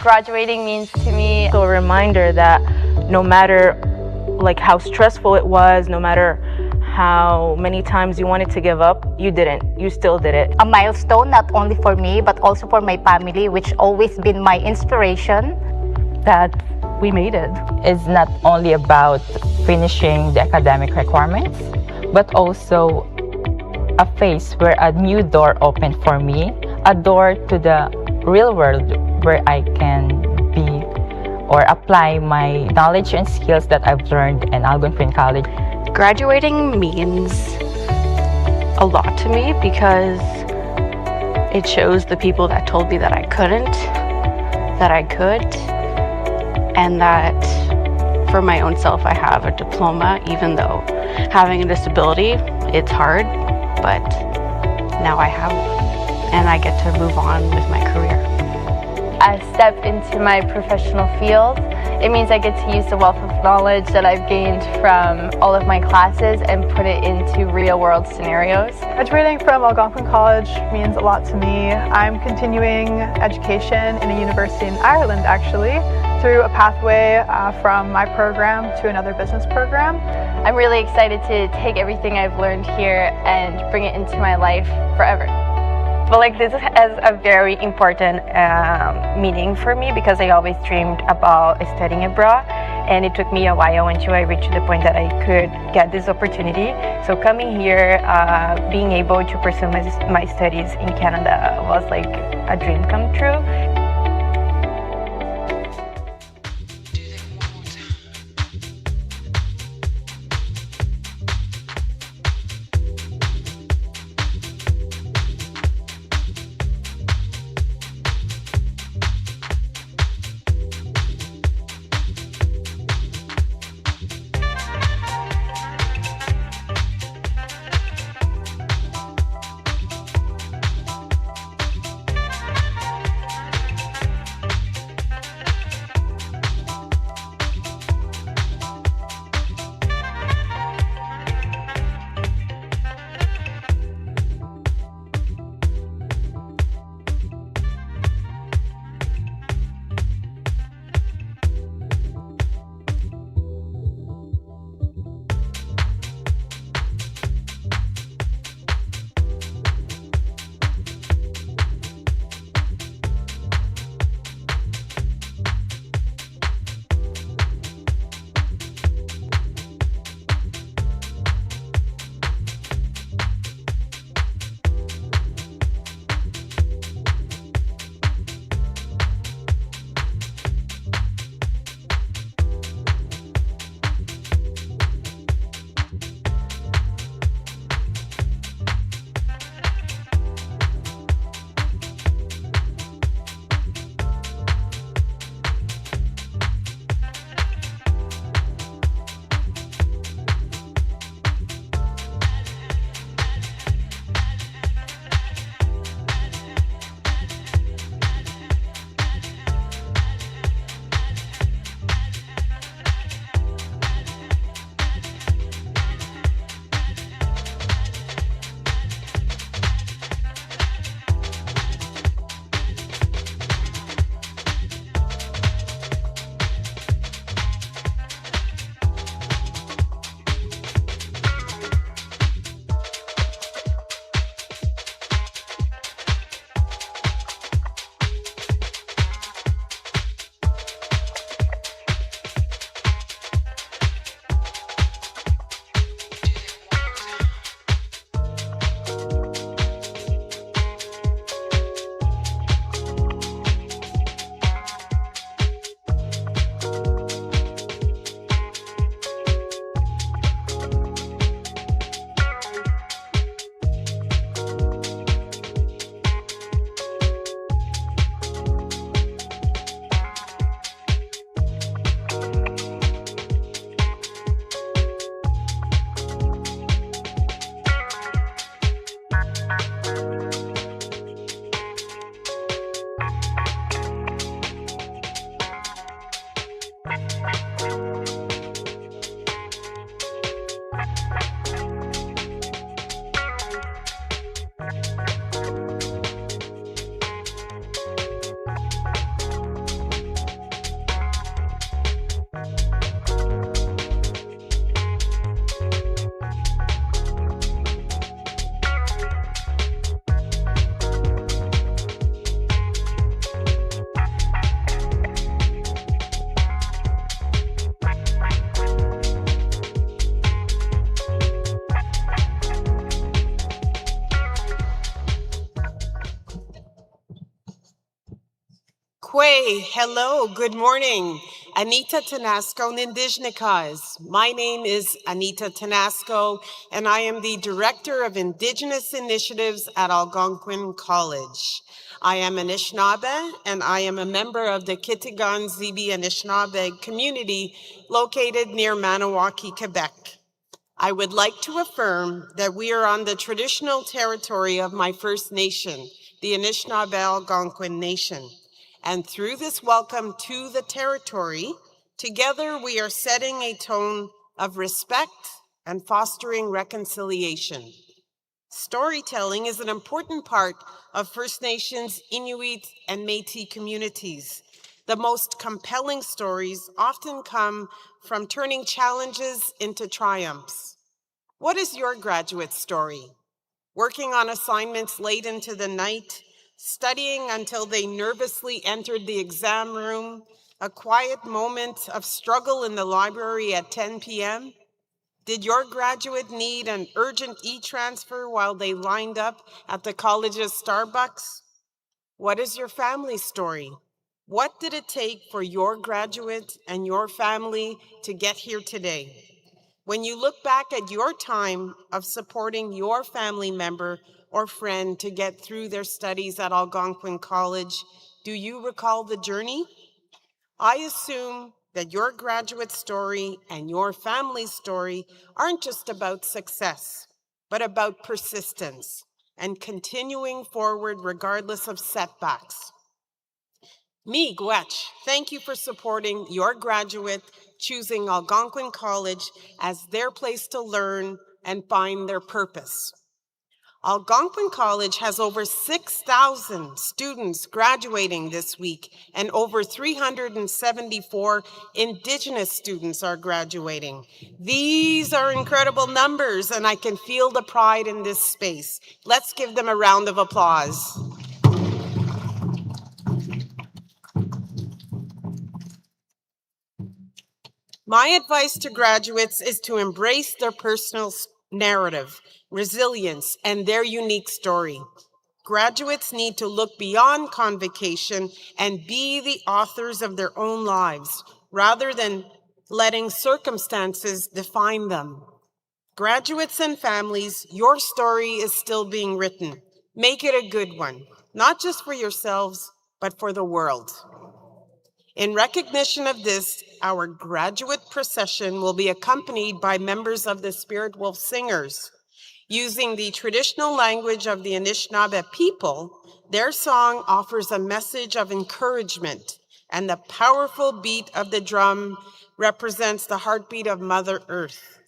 Graduating means to me a reminder that no matter like how stressful it was, no matter how many times you wanted to give up, you didn't. You still did it. A milestone not only for me but also for my family, which always been my inspiration. That we made it. It's not only about finishing the academic requirements, but also a phase where a new door opened for me, a door to the real world where I can be or apply my knowledge and skills that I've learned in Algonquin College. Graduating means a lot to me because it shows the people that told me that I couldn't, that I could, and that for my own self I have a diploma, even though having a disability, it's hard, but now I have it, and I get to move on with my career. As I step into my professional field, it means I get to use the wealth of knowledge that I've gained from all of my classes and put it into real-world scenarios. Graduating from Algonquin College means a lot to me. I'm continuing education in a university in Ireland, actually, through a pathway from my program to another business program. I'm really excited to take everything I've learned here and bring it into my life forever. Well, like this has a very important meaning for me because I always dreamed about studying abroad, and it took me a while until I reached the point that I could get this opportunity. So coming here, being able to pursue my studies in Canada was like a dream come true. Kwe, hello, good morning. Anita Tanasco Nindijnikas. My name is Anita Tanasco, and I am the Director of Indigenous Initiatives at Algonquin College. I am Anishinaabe, and I am a member of the Kitigan Zibi Anishinaabe community located near Maniwaki, Quebec. I would like to affirm that we are on the traditional territory of my First Nation, the Anishinaabe Algonquin Nation. And through this welcome to the territory, together we are setting a tone of respect and fostering reconciliation. Storytelling is an important part of First Nations, Inuit, and Métis communities. The most compelling stories often come from turning challenges into triumphs. What is your graduate story? Working on assignments late into the night, studying until they nervously entered the exam room, a quiet moment of struggle in the library at 10 p.m.? Did your graduate need an urgent e-transfer while they lined up at the college's Starbucks? What is your family story? What did it take for your graduate and your family to get here today? When you look back at your time of supporting your family member or friend to get through their studies at Algonquin College, do you recall the journey? I assume that your graduate story and your family story aren't just about success, but about persistence and continuing forward regardless of setbacks. Miigwech, thank you for supporting your graduate choosing Algonquin College as their place to learn and find their purpose. Algonquin College has over 6,000 students graduating this week, and over 374 Indigenous students are graduating. These are incredible numbers, and I can feel the pride in this space. Let's give them a round of applause. My advice to graduates is to embrace their personal narrative, resilience, and their unique story. Graduates need to look beyond convocation and be the authors of their own lives, rather than letting circumstances define them. Graduates and families, your story is still being written. Make it a good one, not just for yourselves, but for the world. In recognition of this, our graduate procession will be accompanied by members of the Spirit Wolf Singers. Using the traditional language of the Anishinaabe people, their song offers a message of encouragement, and the powerful beat of the drum represents the heartbeat of Mother Earth.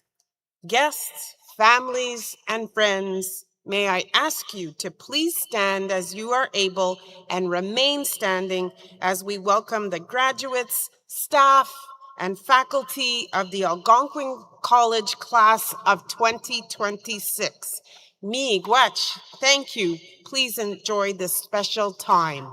Guests, families, and friends, may I ask you to please stand as you are able and remain standing as we welcome the graduates, staff, and faculty of the Algonquin College class of 2026. Miigwech, thank you. Please enjoy this special time.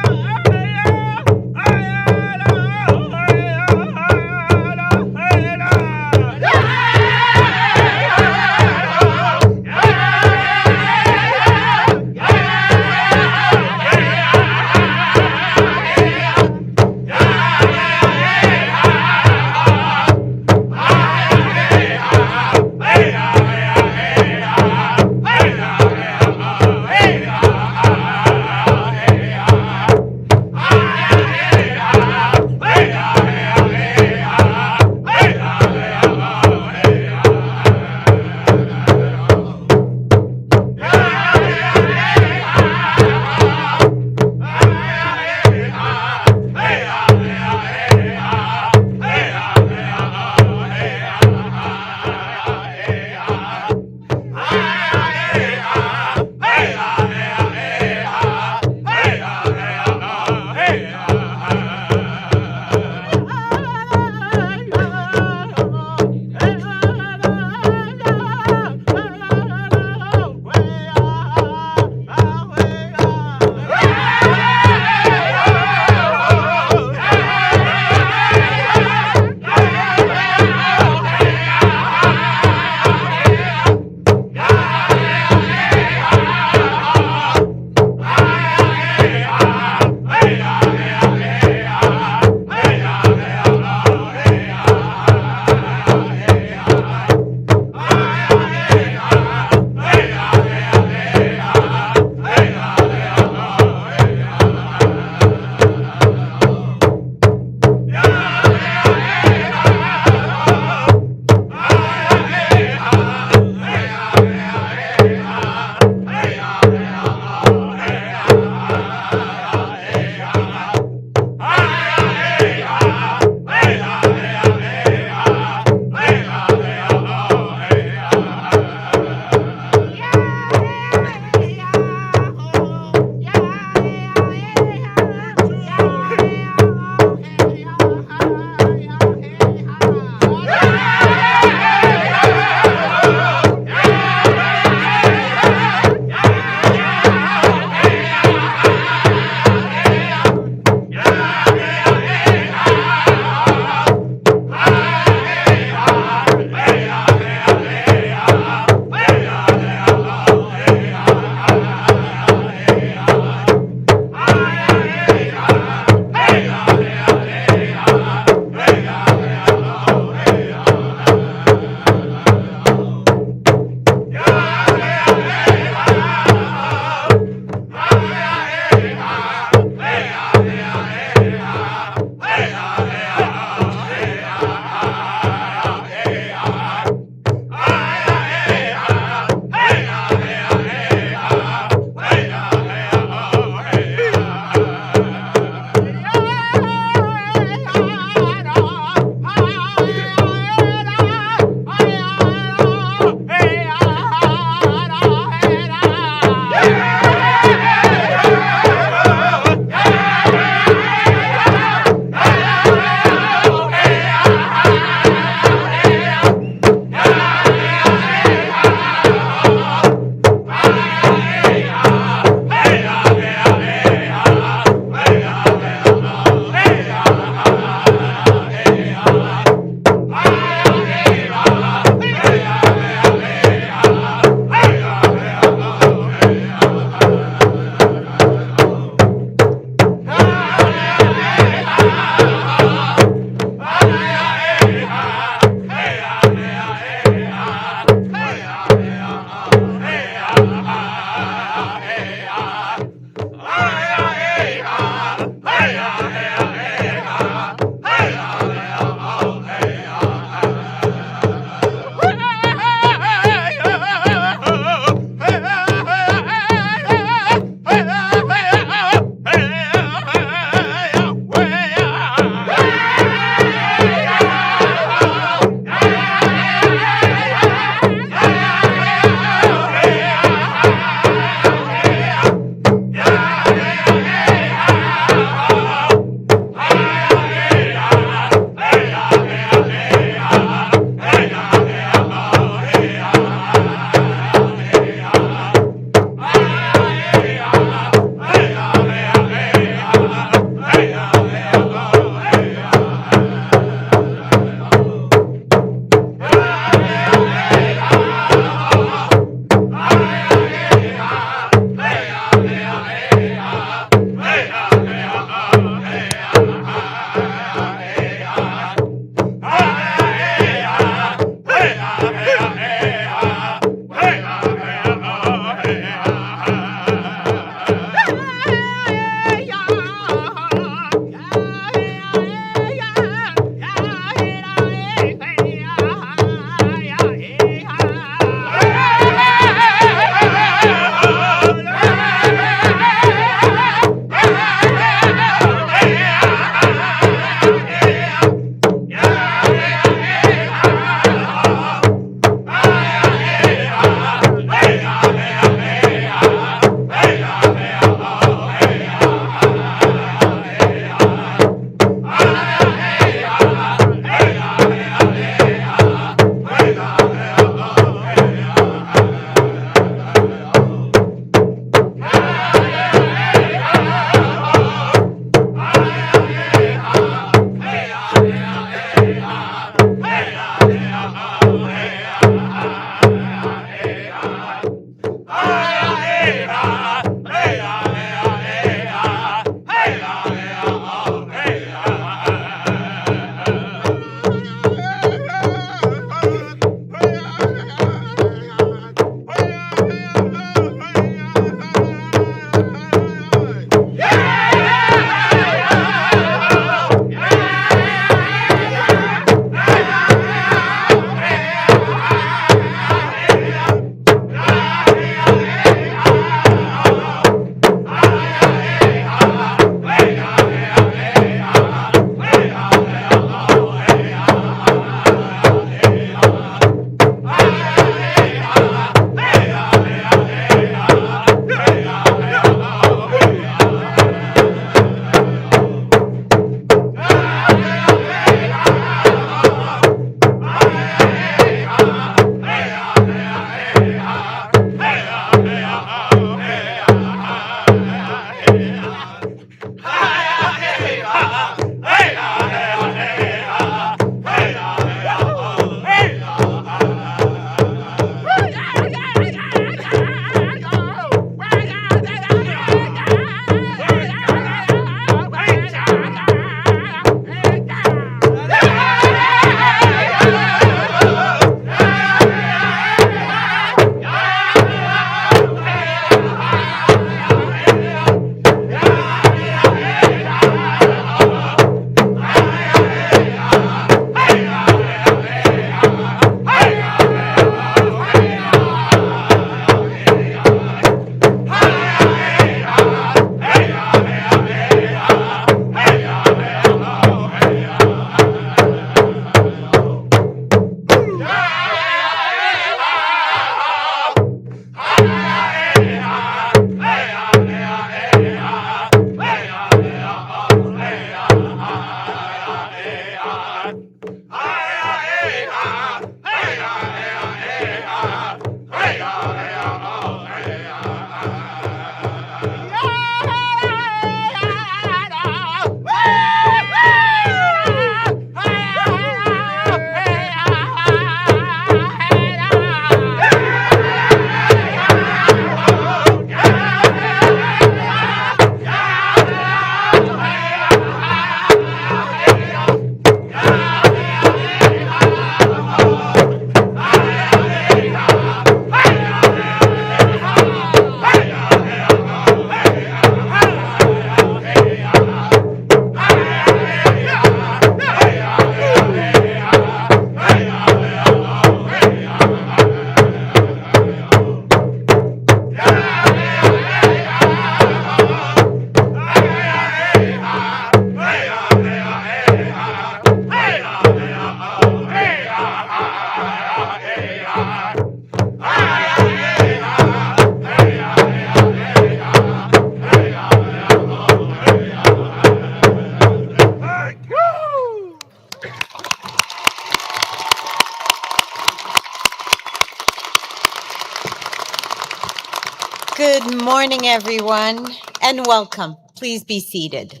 Good morning, everyone, and welcome. Please be seated.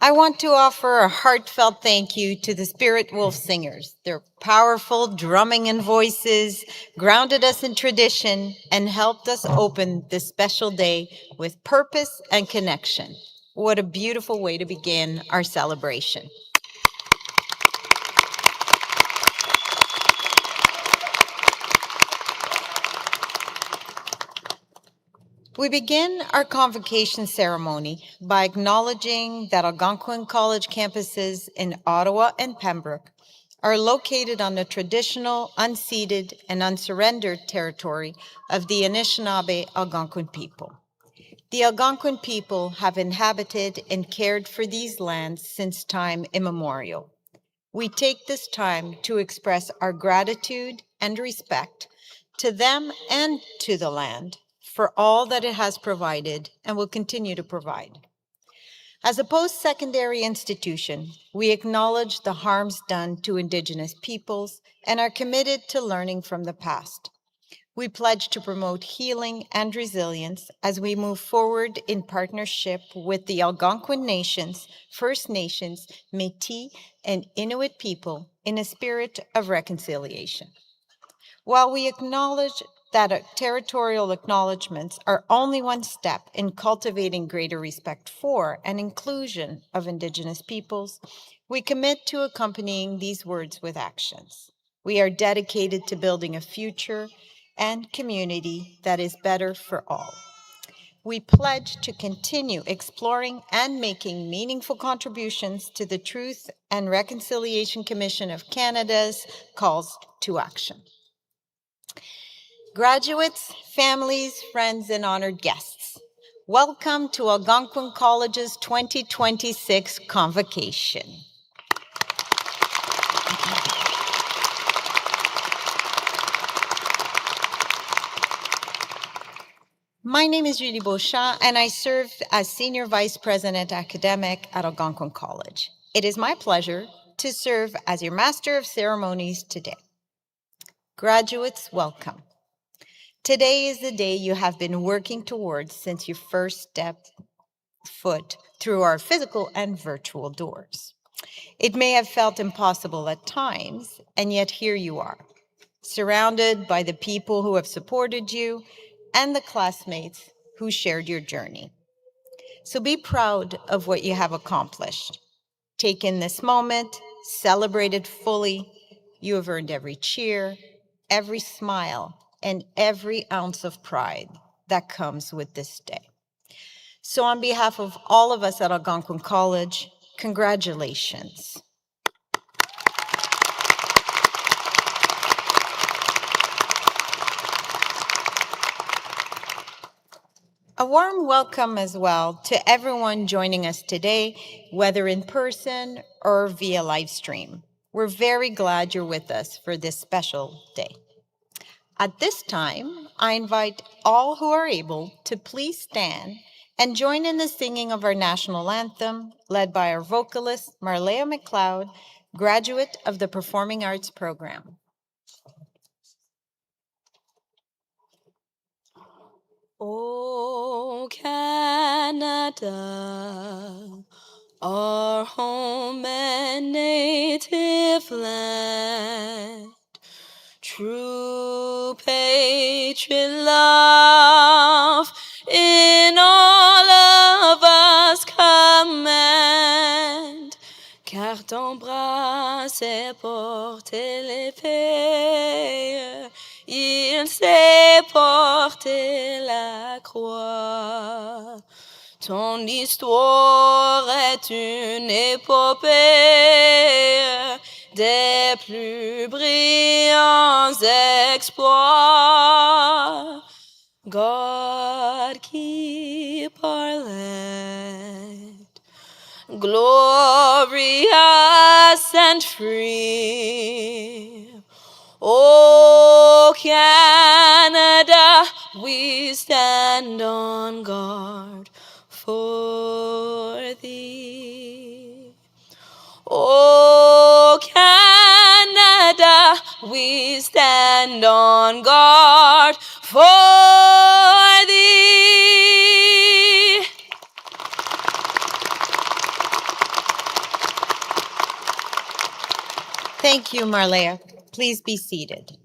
I want to offer a heartfelt thank you to the Spirit Wolf Singers. Their powerful drumming and voices grounded us in tradition and helped us open this special day with purpose and connection. What a beautiful way to begin our celebration. We begin our convocation ceremony by acknowledging that Algonquin College campuses in Ottawa and Pembroke are located on the traditional, unceded, and unsurrendered territory of the Anishinaabe Algonquin people. The Algonquin people have inhabited and cared for these lands since time immemorial. We take this time to express our gratitude and respect to them and to the land for all that it has provided and will continue to provide. As a post-secondary institution, we acknowledge the harms done to Indigenous peoples and are committed to learning from the past. We pledge to promote healing and resilience as we move forward in partnership with the Algonquin Nations, First Nations, Métis, and Inuit people in a spirit of reconciliation. While we acknowledge that territorial acknowledgements are only one step in cultivating greater respect for and inclusion of Indigenous peoples, we commit to accompanying these words with actions. We are dedicated to building a future and community that is better for all. We pledge to continue exploring and making meaningful contributions to the Truth and Reconciliation Commission of Canada's calls to action. Graduates, families, friends, and honored guests, welcome to Algonquin College's 2026 convocation. My name is Julie Beauchamp, and I serve as Senior Vice President Academic at Algonquin College. It is my pleasure to serve as your Master of Ceremonies today. Graduates, welcome. Today is the day you have been working towards since you first stepped foot through our physical and virtual doors. It may have felt impossible at times, and yet here you are, surrounded by the people who have supported you and the classmates who shared your journey. So be proud of what you have accomplished. Take in this moment, celebrate it fully. You have earned every cheer, every smile, and every ounce of pride that comes with this day. So on behalf of all of us at Algonquin College, congratulations. A warm welcome as well to everyone joining us today, whether in person or via live stream. We're very glad you're with us for this special day. At this time, I invite all who are able to please stand and join in the singing of our national anthem, led by our vocalist, Marlea McLeod, graduate of the Performing Arts program. Oh, Canada, our home and native land, true patriot love in all of us command, car ton bras sait porter l'épée, il sait porter la croix. Ton histoire est une épopée des plus brillants exploits. God keep our land glorious and free. Oh, Canada, we stand on guard for thee. Oh, Canada, we stand stand on guard for thee. Thank you, Marlea. Please be seated.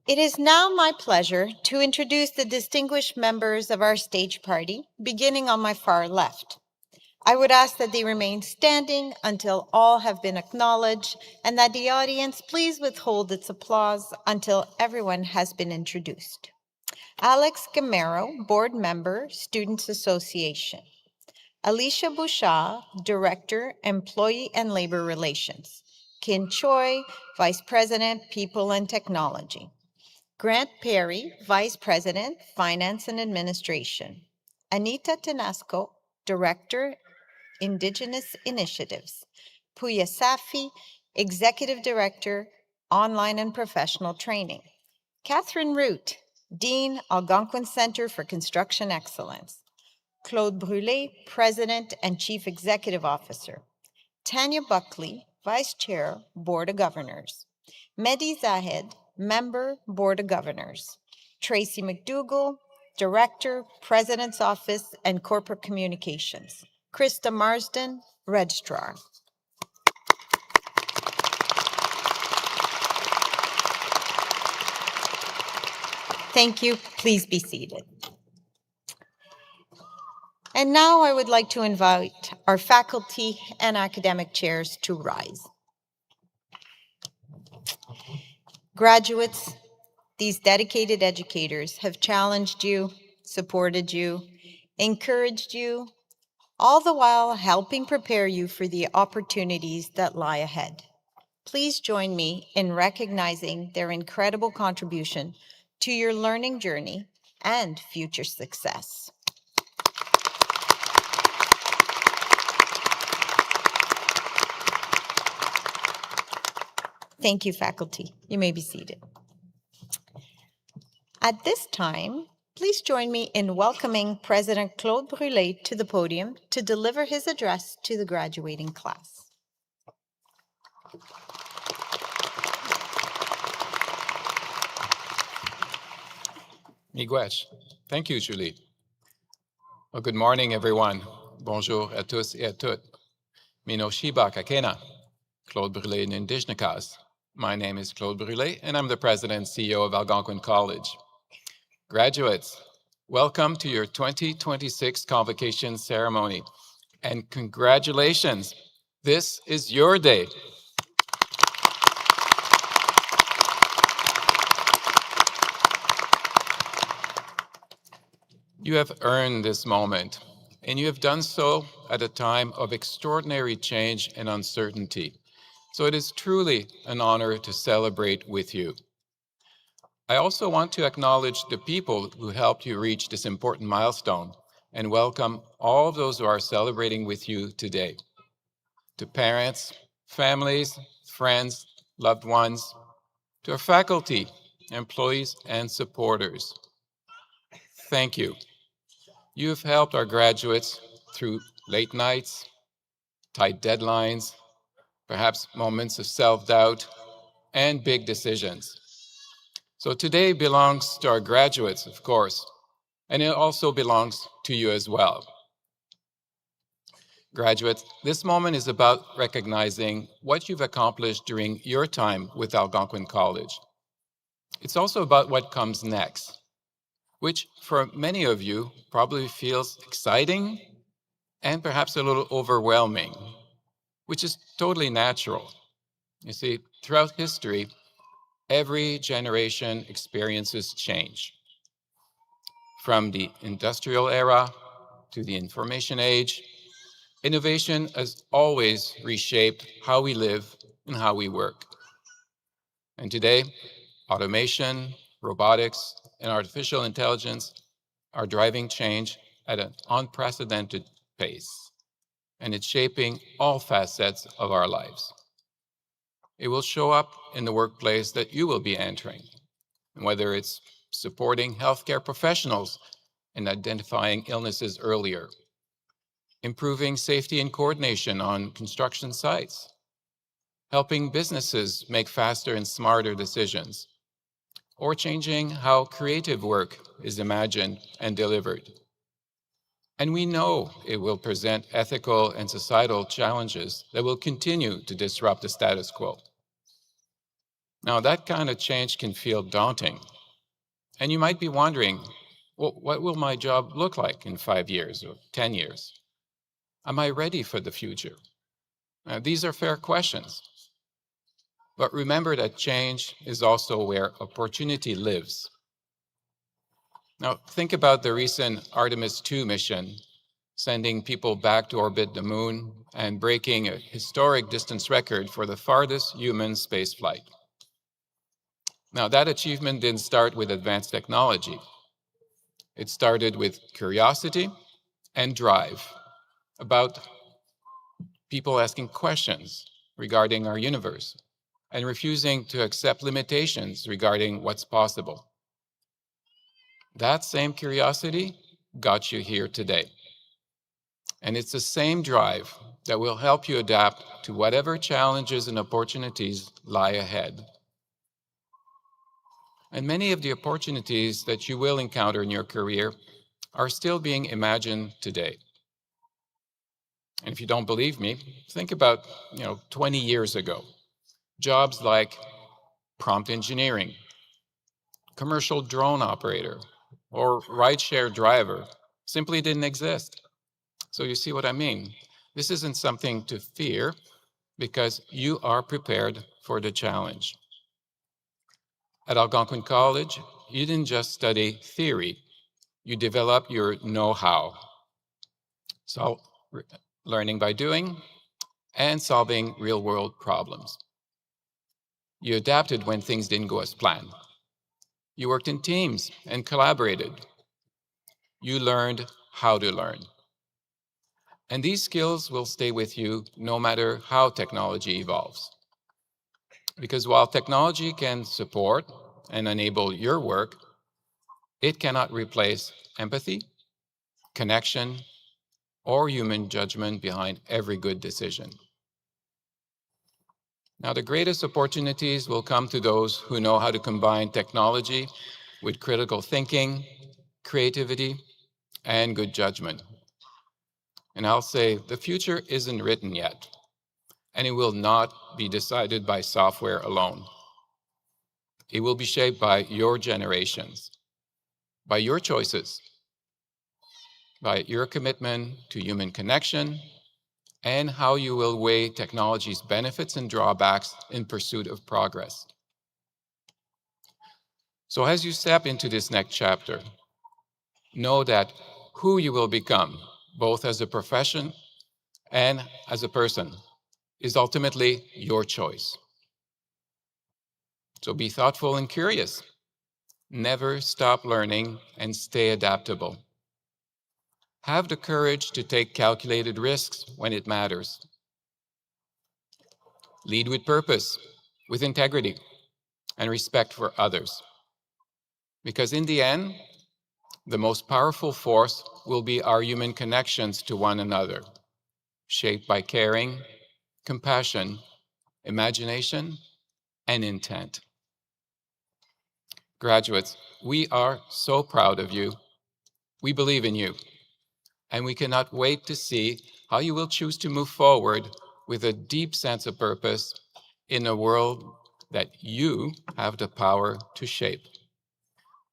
It is now my pleasure to introduce the distinguished members of our stage party, beginning on my far left. I would ask that they remain standing until all have been acknowledged and that the audience please withhold its applause until everyone has been introduced. Alex Gamero, Board Member, Students Association. Alicia Bouchard, Director, Employee and Labor Relations. Kin Choi, Vice President, People and Technology. Grant Perry, Vice President, Finance and Administration. Anita Tenasco, Director, Indigenous Initiatives. Puya Safi, Executive Director, Online and Professional Training. Catherine Root, Dean, Algonquin Center for Construction Excellence. Claude Brûlé, President and Chief Executive Officer. Tanya Buckley, Vice Chair, Board of Governors. Mehdi Zahed, Member, Board of Governors. Tracy McDougall, Director, President's Office and Corporate Communications. Krista Marsden, Registrar. Thank you. Please be seated. And now I would like to invite our faculty and academic chairs to rise. Graduates, these dedicated educators have challenged you, supported you, encouraged you, all the while helping prepare you for the opportunities that lie ahead. Please join me in recognizing their incredible contribution to your learning journey and future success. Thank you, faculty. You may be seated. At this time, please join me in welcoming President Claude Brûlé to the podium to deliver his address to the graduating class. Miigwech. Thank you, Julie. Well, good morning, everyone. Bonjour à tous et à toutes. Mino Shiba Kakena, Claude Brûlé Nindishnakas. My name is Claude Brûlé, and I'm the President and CEO of Algonquin College. Graduates, welcome to your 2026 convocation ceremony, and congratulations, this is your day. You have earned this moment, and you have done so at a time of extraordinary change and uncertainty. So it is truly an honor to celebrate with you. I also want to acknowledge the people who helped you reach this important milestone and welcome all of those who are celebrating with you today. To parents, families, friends, loved ones, to our faculty, employees, and supporters. Thank you. You have helped our graduates through late nights, tight deadlines, perhaps moments of self-doubt, and big decisions. So today belongs to our graduates, of course, and it also belongs to you as well. Graduates, this moment is about recognizing what you've accomplished during your time with Algonquin College. It's also about what comes next, which for many of you probably feels exciting and perhaps a little overwhelming, which is totally natural. You see, throughout history, every generation experiences change. From the industrial era to the information age, innovation has always reshaped how we live and how we work. And today, automation, robotics, and artificial intelligence are driving change at an unprecedented pace, and it's shaping all facets of our lives. It will show up in the workplace that you will be entering, whether it's supporting healthcare professionals in identifying illnesses earlier, improving safety and coordination on construction sites, helping businesses make faster and smarter decisions, or changing how creative work is imagined and delivered. And we know it will present ethical and societal challenges that will continue to disrupt the status quo. Now, that kind of change can feel daunting. And you might be wondering, well, what will my job look like in 5 years or 10 years? Am I ready for the future? These are fair questions. But remember that change is also where opportunity lives. Now, think about the recent Artemis 2 mission, sending people back to orbit the moon and breaking a historic distance record for the farthest human spaceflight. Now, that achievement didn't start with advanced technology. It started with curiosity and drive about people asking questions regarding our universe and refusing to accept limitations regarding what's possible. That same curiosity got you here today. And it's the same drive that will help you adapt to whatever challenges and opportunities lie ahead. And many of the opportunities that you will encounter in your career are still being imagined today. And if you don't believe me, think about 20 years ago. Jobs like prompt engineering, commercial drone operator, or rideshare driver simply didn't exist. So you see what I mean? This isn't something to fear because you are prepared for the challenge. At Algonquin College, you didn't just study theory, you develop your know-how. So learning by doing and solving real-world problems. You adapted when things didn't go as planned. You worked in teams and collaborated. You learned how to learn. And these skills will stay with you no matter how technology evolves. Because while technology can support and enable your work, it cannot replace empathy, connection, or human judgment behind every good decision. Now, the greatest opportunities will come to those who know how to combine technology with critical thinking, creativity, and good judgment. And I'll say the future isn't written yet, and it will not be decided by software alone. It will be shaped by your generations, by your choices, by your commitment to human connection, and how you will weigh technology's benefits and drawbacks in pursuit of progress. So as you step into this next chapter, know that who you will become, both as a profession and as a person, is ultimately your choice. So be thoughtful and curious. Never stop learning and stay adaptable. Have the courage to take calculated risks when it matters. Lead with purpose, with integrity, and respect for others. Because in the end, the most powerful force will be our human connections to one another, shaped by caring, compassion, imagination, and intent. Graduates, we are so proud of you. We believe in you. And we cannot wait to see how you will choose to move forward with a deep sense of purpose in a world that you have the power to shape.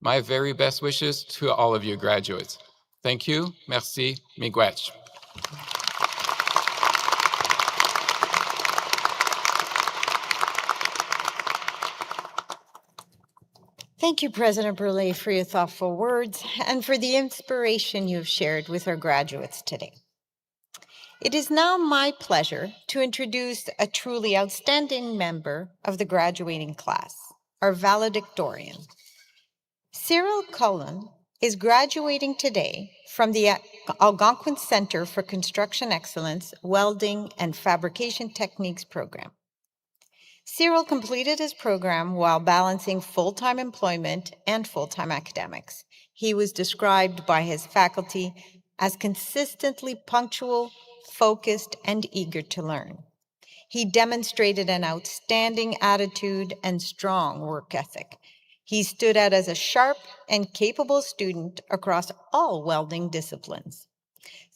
My very best wishes to all of you graduates. Thank you. Merci. Miigwech. Thank you, President Brule, for your thoughtful words and for the inspiration you've shared with our graduates today. It is now my pleasure to introduce a truly outstanding member of the graduating class, our valedictorian. Cyril Cullen is graduating today from the Algonquin Center for Construction Excellence, Welding and Fabrication Techniques program. Cyril completed his program while balancing full-time employment and full-time academics. He was described by his faculty as consistently punctual, focused, and eager to learn. He demonstrated an outstanding attitude and strong work ethic. He stood out as a sharp and capable student across all welding disciplines.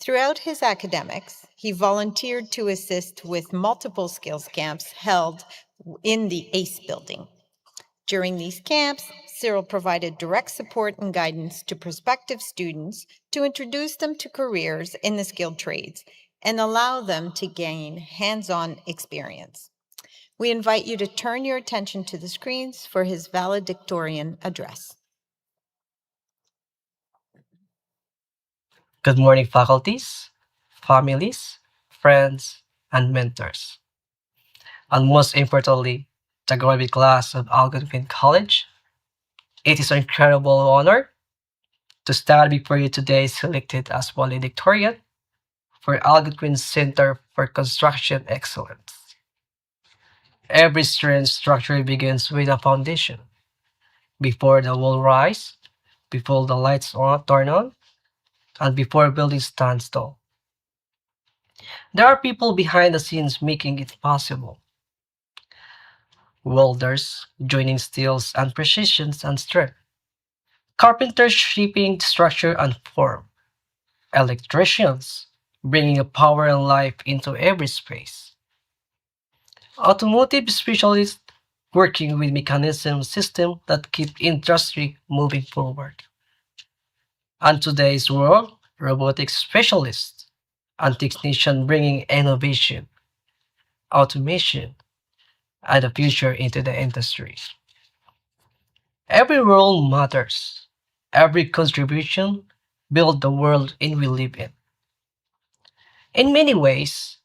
Throughout his academics, he volunteered to assist with multiple skills camps held in the ACE building. During these camps, Cyril provided direct support and guidance to prospective students to introduce them to careers in the skilled trades and allow them to gain hands-on experience. We invite you to turn your attention to the screens for his valedictorian address. Good morning, faculties, families, friends, and mentors. And most importantly, the graduate class of Algonquin College. It is an incredible honor to stand before you today selected as valedictorian for Algonquin Center for Construction Excellence. Every student structure begins with a foundation. Before the wall rise, before the lights turn on, and before building stands tall. There are people behind the scenes making it possible. Welders joining steels and precisions and strength. Carpenters shaping structure and form. Electricians bringing a power and life into every space. Automotive specialists working with mechanism systems that keep industry moving forward. And today's world, robotics specialists and technicians bringing innovation, automation, and the future into the industry. Every role matters. Every contribution builds the world we live in. In many ways,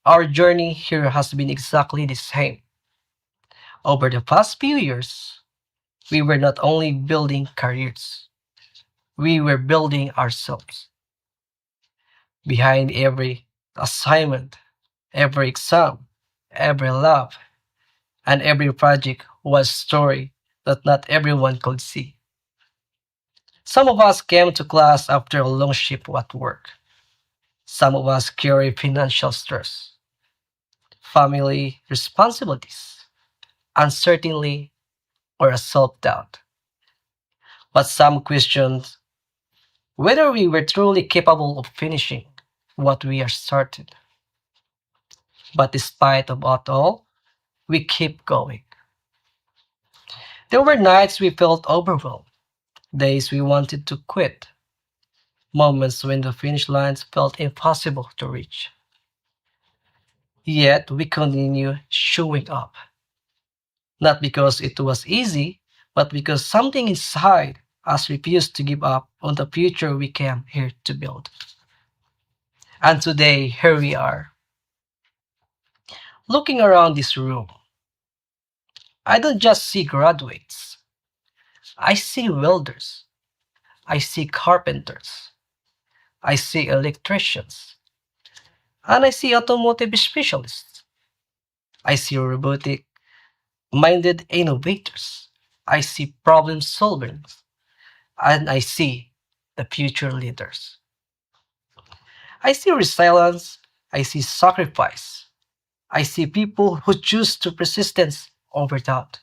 our journey here has been exactly the same. Over the past few years, we were not only building careers, we were building ourselves. Behind every assignment, every exam, every lab, and every project was a story that not everyone could see. Some of us came to class after a long shift at work. Some of us carry financial stress, family responsibilities, uncertainty, or a self-doubt. But some questioned whether we were truly capable of finishing what we are started. But despite of it all, we keep going. There were nights we felt overwhelmed, days we wanted to quit, moments when the finish lines felt impossible to reach. Yet we continue showing up. Not because it was easy, but because something inside us refused to give up on the future we came here to build. And today, here we are. Looking around this room, I don't just see graduates. I see welders. I see carpenters. I see electricians. And I see automotive specialists. I see robotic minded innovators. I see problem solvers. And I see the future leaders. I see resilience. I see sacrifice. I see people who choose to persistence over doubt.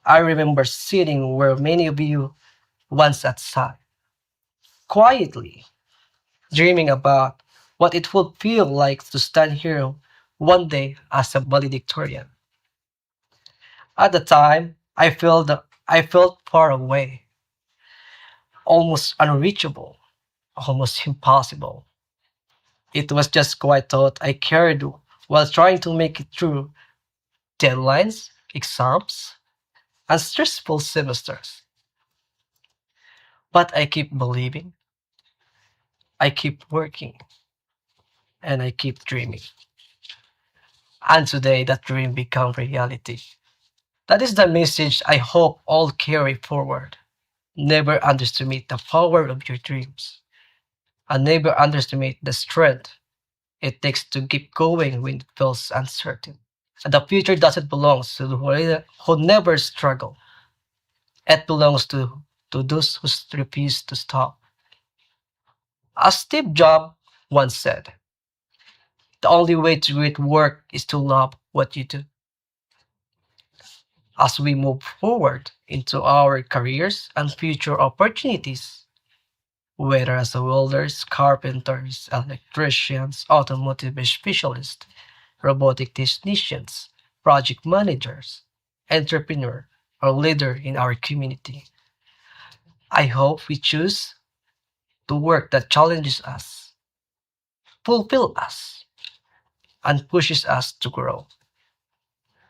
I remember sitting where many of you once sat, quietly, dreaming about what it would feel like to stand here one day as a valedictorian. At the time, I felt far away, almost unreachable, almost impossible. It was just quiet thought I carried while trying to make it through deadlines, exams, and stressful semesters. But I keep believing, I keep working, and I keep dreaming. And today that dream become reality. That is the message I hope all carry forward. Never underestimate the power of your dreams, and never underestimate the strength it takes to keep going when it feels uncertain. And the future doesn't belong to who never struggle. It belongs to those who refuse to stop. As Steve Jobs once said, The only way to create work is to love what you do. As we move forward into our careers and future opportunities, whether as a welders, carpenters, electricians, automotive specialists, robotic technicians, project managers, entrepreneur, or leader in our community, I hope we choose the work that challenges us, fulfill us, and pushes us to grow.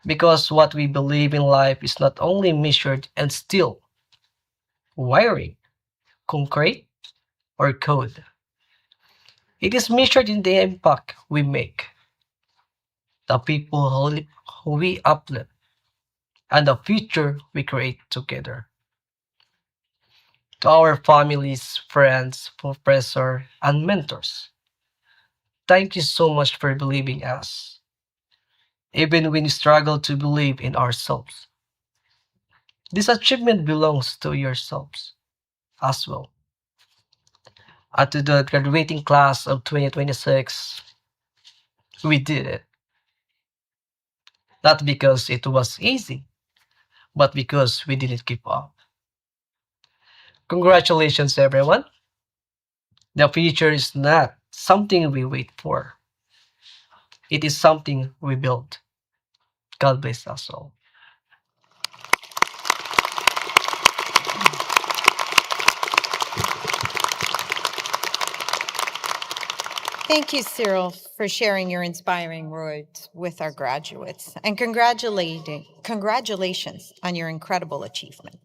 Because what we believe in life is not only measured in steel, wiring, concrete, or code. It is measured in the impact we make, the people who we uplift, and the future we create together. To our families, friends, professors, and mentors, thank you so much for believing us, even when we struggle to believe in ourselves. This achievement belongs to yourselves as well. And to the graduating class of 2026, we did it. Not because it was easy, but because we didn't give up. Congratulations, everyone. The future is not something we wait for, it is something we build. God bless us all. Thank you, Cyril, for sharing your inspiring words with our graduates, and congratulations on your incredible achievement.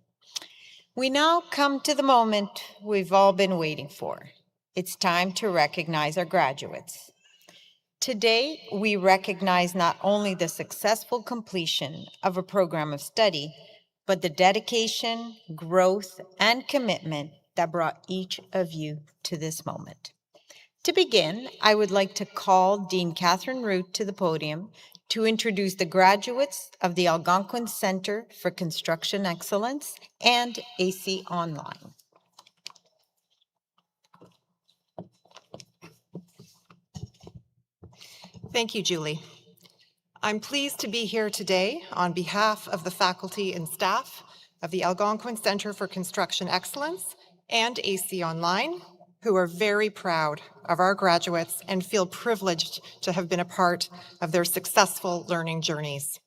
We now come to the moment we've all been waiting for. It's time to recognize our graduates. Today, we recognize not only the successful completion of a program of study, but the dedication, growth, and commitment that brought each of you to this moment. To begin, I would like to call Dean Catherine Root to the podium to introduce the graduates of the Algonquin Center for Construction Excellence and AC Online. Thank you, Julie. I'm pleased to be here today on behalf of the faculty and staff of the Algonquin Center for Construction Excellence and AC Online, who are very proud of our graduates and feel privileged to have been a part of their successful learning journeys.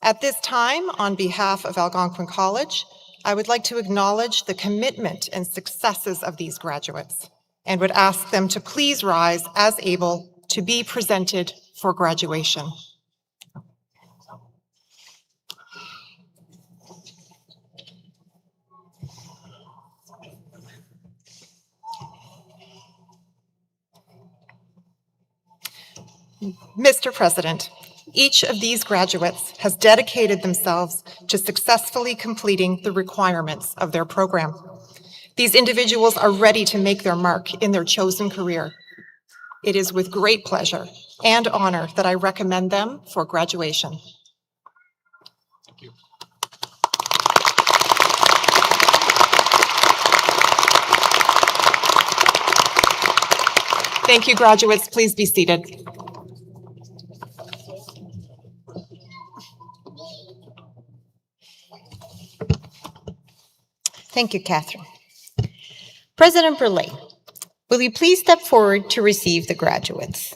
At this time, on behalf of Algonquin College, I would like to acknowledge the commitment and successes of these graduates and would ask them to please rise as able to be presented for graduation. Mr. President, each of these graduates has dedicated themselves to successfully completing the requirements of their program. These individuals are ready to make their mark in their chosen career. It is with great pleasure and honor that I recommend them for graduation. Thank you. Thank you, graduates. Please be seated. Thank you, Catherine. President Burleigh, will you please step forward to receive the graduates?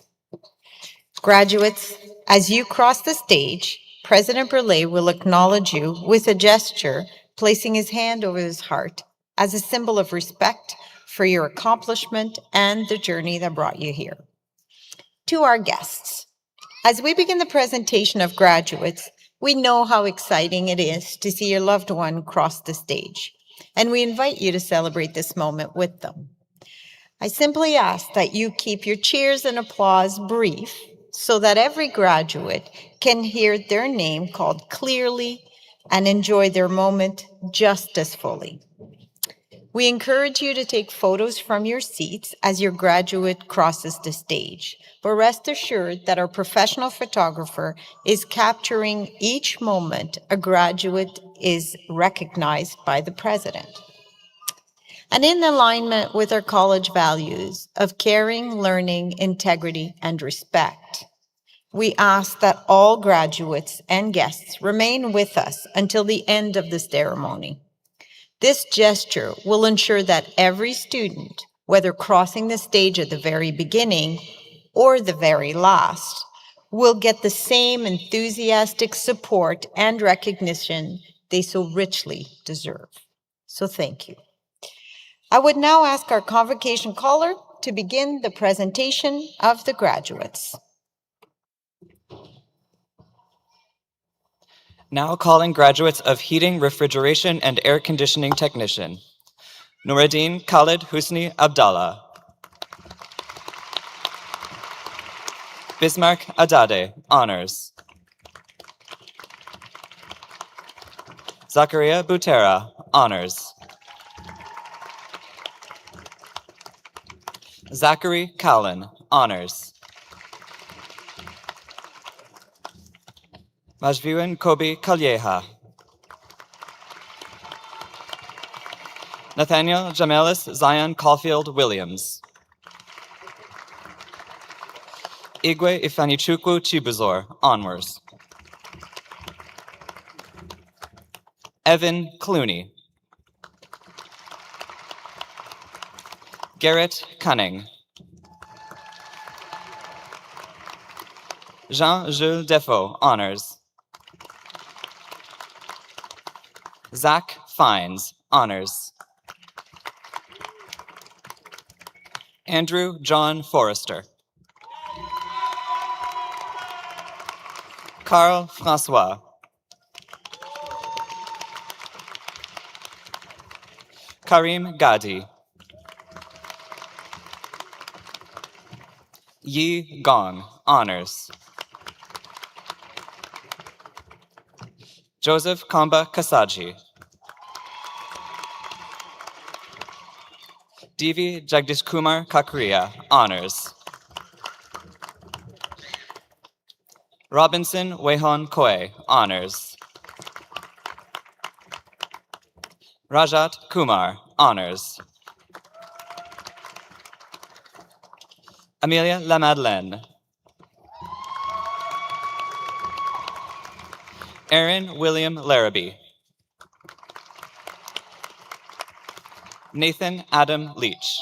Graduates, as you cross the stage, President Burleigh will acknowledge you with a gesture, placing his hand over his heart as a symbol of respect for your accomplishment and the journey that brought you here. To our guests, as we begin the presentation of graduates, we know how exciting it is to see your loved one cross the stage, and we invite you to celebrate this moment with them. I simply ask that you keep your cheers and applause brief so that every graduate can hear their name called clearly and enjoy their moment just as fully. We encourage you to take photos from your seats as your graduate crosses the stage, but rest assured that our professional photographer is capturing each moment a graduate is recognized by the president. and in alignment with our college values of caring, learning, integrity, and respect. We ask that all graduates and guests remain with us until the end of the ceremony. This gesture will ensure that every student, whether crossing the stage at the very beginning or the very last, will get the same enthusiastic support and recognition they so richly deserve. So thank you. I would now ask our convocation caller to begin the presentation of the graduates. Now calling graduates of Heating, Refrigeration, and Air Conditioning Technician. Nuruddin Khalid Husni Abdallah. Bismarck Adade, Honors. Zakaria Butera, Honors. Zachary Callan, Honors. Majviwan Kobi Kalyeha. Nathaniel Jamelis Zion Caulfield Williams. Igwe Ifanichukwu Chibuzor, Honors. Evan Clooney. Garrett Cunning. Jean-Jules Defoe, Honors. Zach Fines, Honors. Andrew John Forrester. Carl Francois. Karim Gadi. Yi Gong, Honors. Joseph Kamba Kasaji. Divi Jagdishkumar Kakriya, Honors. Robinson Wehon Koe, Honors. Rajat Kumar, Honors. Amelia Lamadeleine. Aaron William Larrabee. Nathan Adam Leach.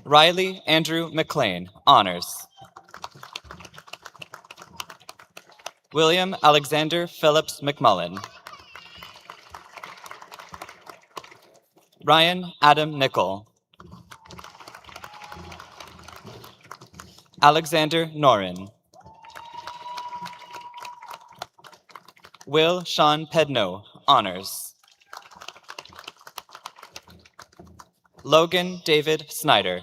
Riley Andrew McLean, Honors. William Alexander Phillips McMullen. Ryan Adam Nickel. Alexander Norin. Will Sean Pedno, Honors. Logan David Snyder.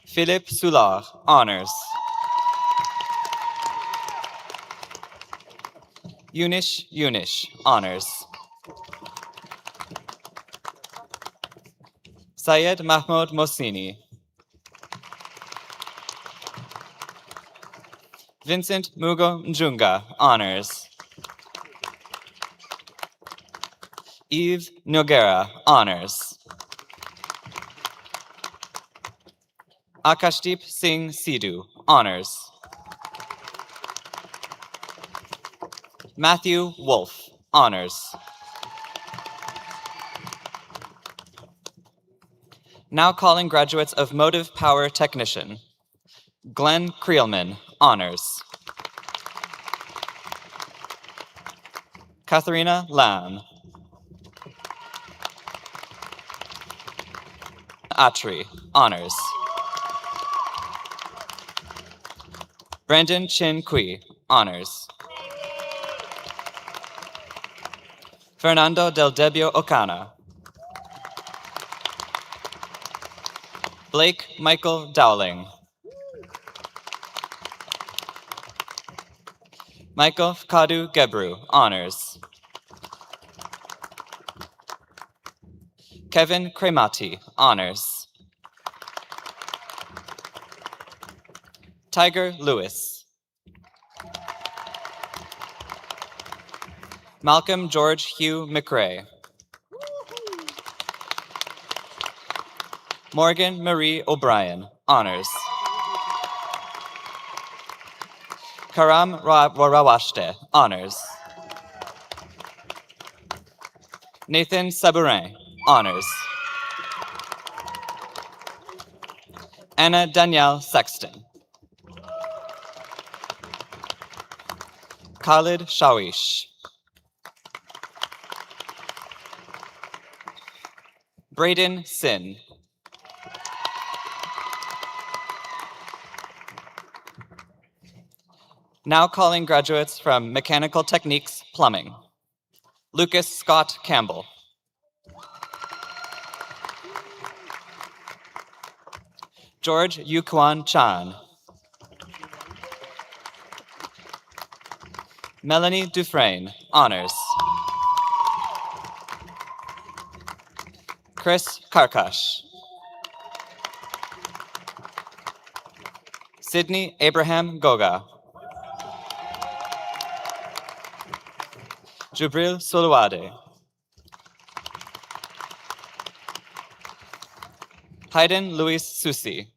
Philippe Soulard, Honors. Unish, Honors. Syed Mahmoud Mohsini. Vincent Mugo Njunga, Honors. Eve Noguera, Honors. Akashdeep Singh Sidhu, Honors. Matthew Wolf, Honors. Now calling graduates of Motive Power Technician. Glenn Creelman, Honors. Katharina Lam. Atri, Honors. Brandon Chin Kui, Honors. Fernando Del Debio Ocana. Blake Michael Dowling. Michael Fkadu Gebru, Honors. Kevin Kremati, Honors. Tiger Lewis. Malcolm George Hugh McRae. Morgan Marie O'Brien, honors. Karam Warawashte, honors. Nathan Sabourin, honors. Anna Danielle Sexton. Khalid Shawish. Braden Sin. Now calling graduates from Mechanical Techniques, Plumbing. Lucas Scott Campbell. George Yuquan Chan. Melanie Dufresne, honors. Chris Karkash. Sydney Abraham Goga. Jubril Soluwade. Hayden Luis Susi.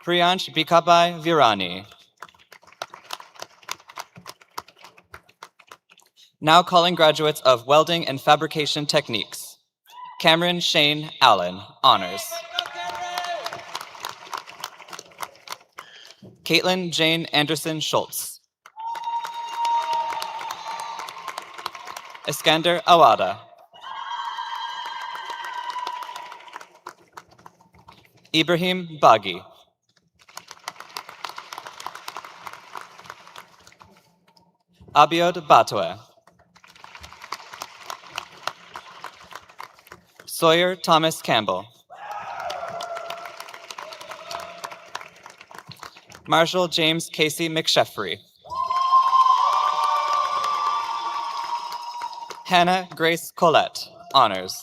Priyansh Bikabai Virani. Now calling graduates of Welding and Fabrication Techniques. Cameron Shane Allen, honors. Caitlin Jane Anderson Schultz. Iskander Awada. Ibrahim Bagi. Abiod Batwe. Sawyer Thomas Campbell. Marshall James Casey McSheffrey. Hannah Grace Collette, honors.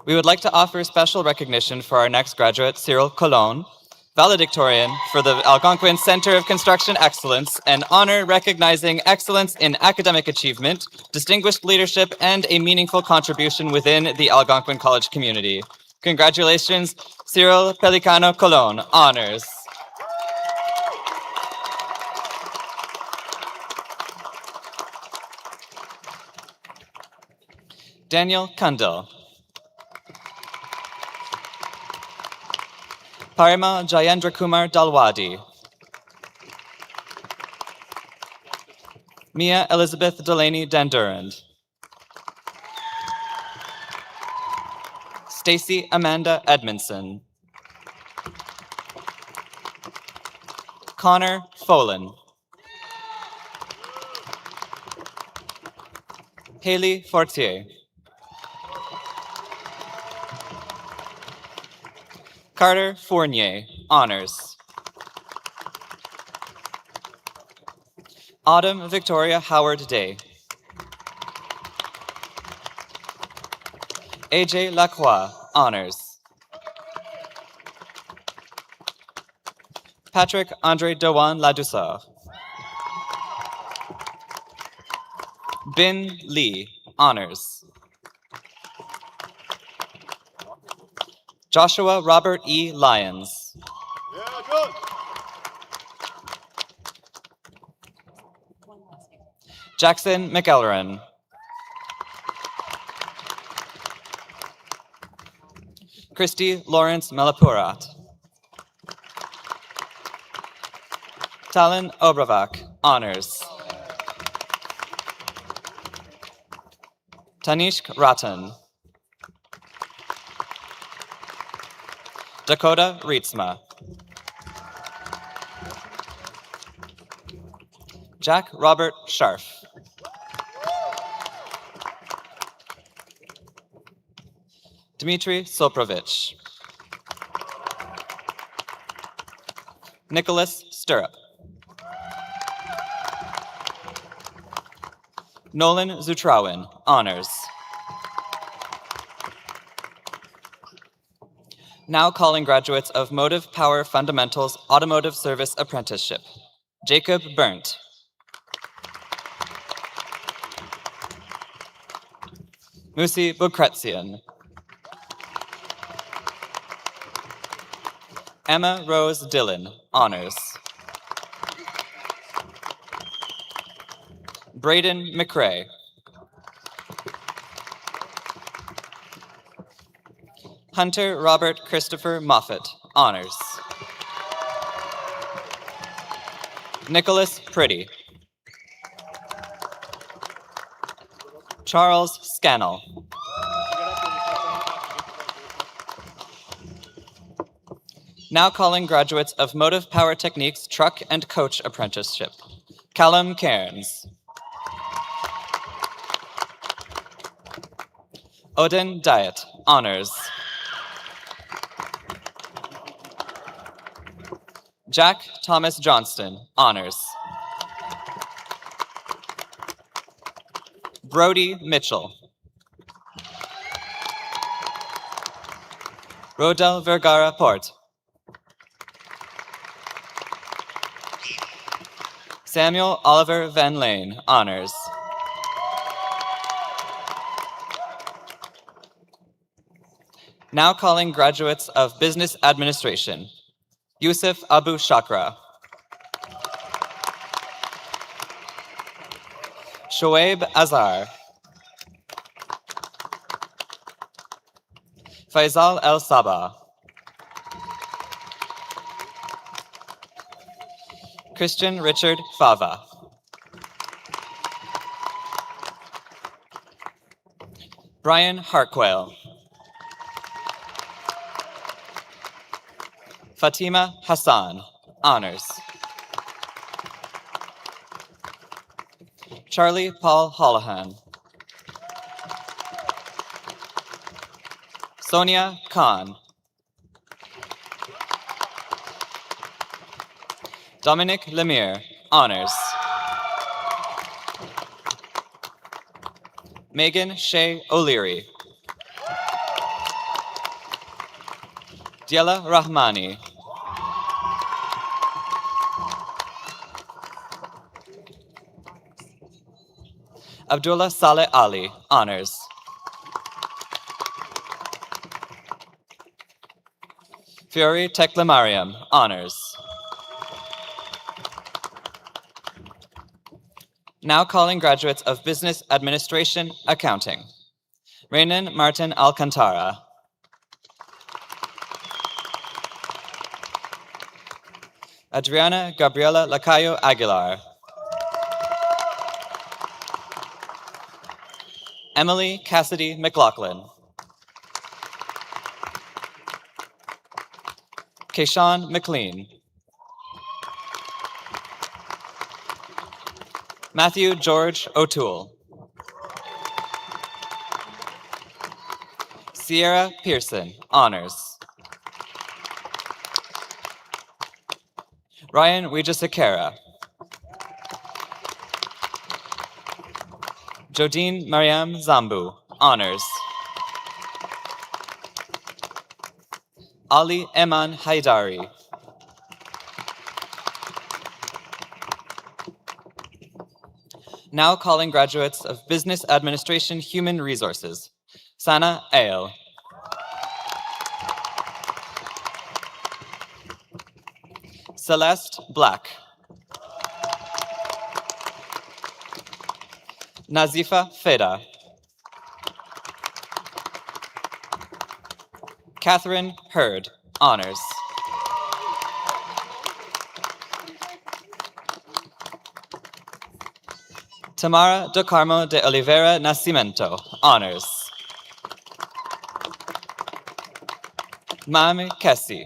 We would like to offer special recognition for our next graduate, Cyril Colon, valedictorian for the Algonquin Center of Construction Excellence, an honor recognizing excellence in academic achievement, distinguished leadership, and a meaningful contribution within the Algonquin College community. Congratulations, Cyril Pelicano Colon, honors. Daniel Kundal. Parima Jayendra Kumar Dalwadi. Mia Elizabeth Delaney Dandurand. Stacy Amanda Edmondson. Connor Folan. Haley Fortier. Carter Fournier, honors. Autumn Victoria Howard Day. AJ Lacroix, honors. Patrick Andre Dewan Ladouceur. Bin Lee, honors. Joshua Robert E. Lyons. Jackson McElrain. Christy Lawrence Malapurat. Talon Obravak, honors. Tanishk Ratan. Dakota Rietzma. Jack Robert Scharf. Dmitry Soprovich. Nicholas Stirrup. Nolan Zutrawin, honors. Now calling graduates of Motive Power Fundamentals Automotive Service Apprenticeship. Jacob Berndt. Musi Bukretsian. Emma Rose Dillon, honors. Braden McRae. Hunter Robert Christopher Moffat, honors. Nicholas Pretty. Charles Scannell. Now calling graduates of Motive Power Techniques Truck and Coach Apprenticeship. Callum Cairns. Odin Diet, honors. Jack Thomas Johnston, honors. Brody Mitchell. Rodel Vergara Port. Samuel Oliver Van Lane, honors. Now calling graduates of Business Administration. Yusuf Abu Shakra. Shoaib Azhar. Faisal El Sabah. Christian Richard Fava. Brian Hartquail. Fatima Hassan, honors. Charlie Paul Holohan. Sonia Khan. Dominic Lemire, honors. Megan Shea O'Leary. Diela Rahmani. Abdullah Saleh Ali, honors. Fiori Teklemariam, honors. Now calling graduates of Business Administration, Accounting. Renan Martin Alcantara. Adriana Gabriela Lacayo Aguilar. Emily Cassidy McLaughlin. Kayshawn McLean. Matthew George O'Toole. Sierra Pearson, honors. Ryan Wijasekera. Jodine Mariam Zambu, honors. Ali Eman Haidari. Now calling graduates of Business Administration Human Resources. Sana Ale. Celeste Black. Nazifa Feda. Catherine Hurd, honors. Tamara do Carmo de Oliveira Nascimento, honors. Mami Kessie.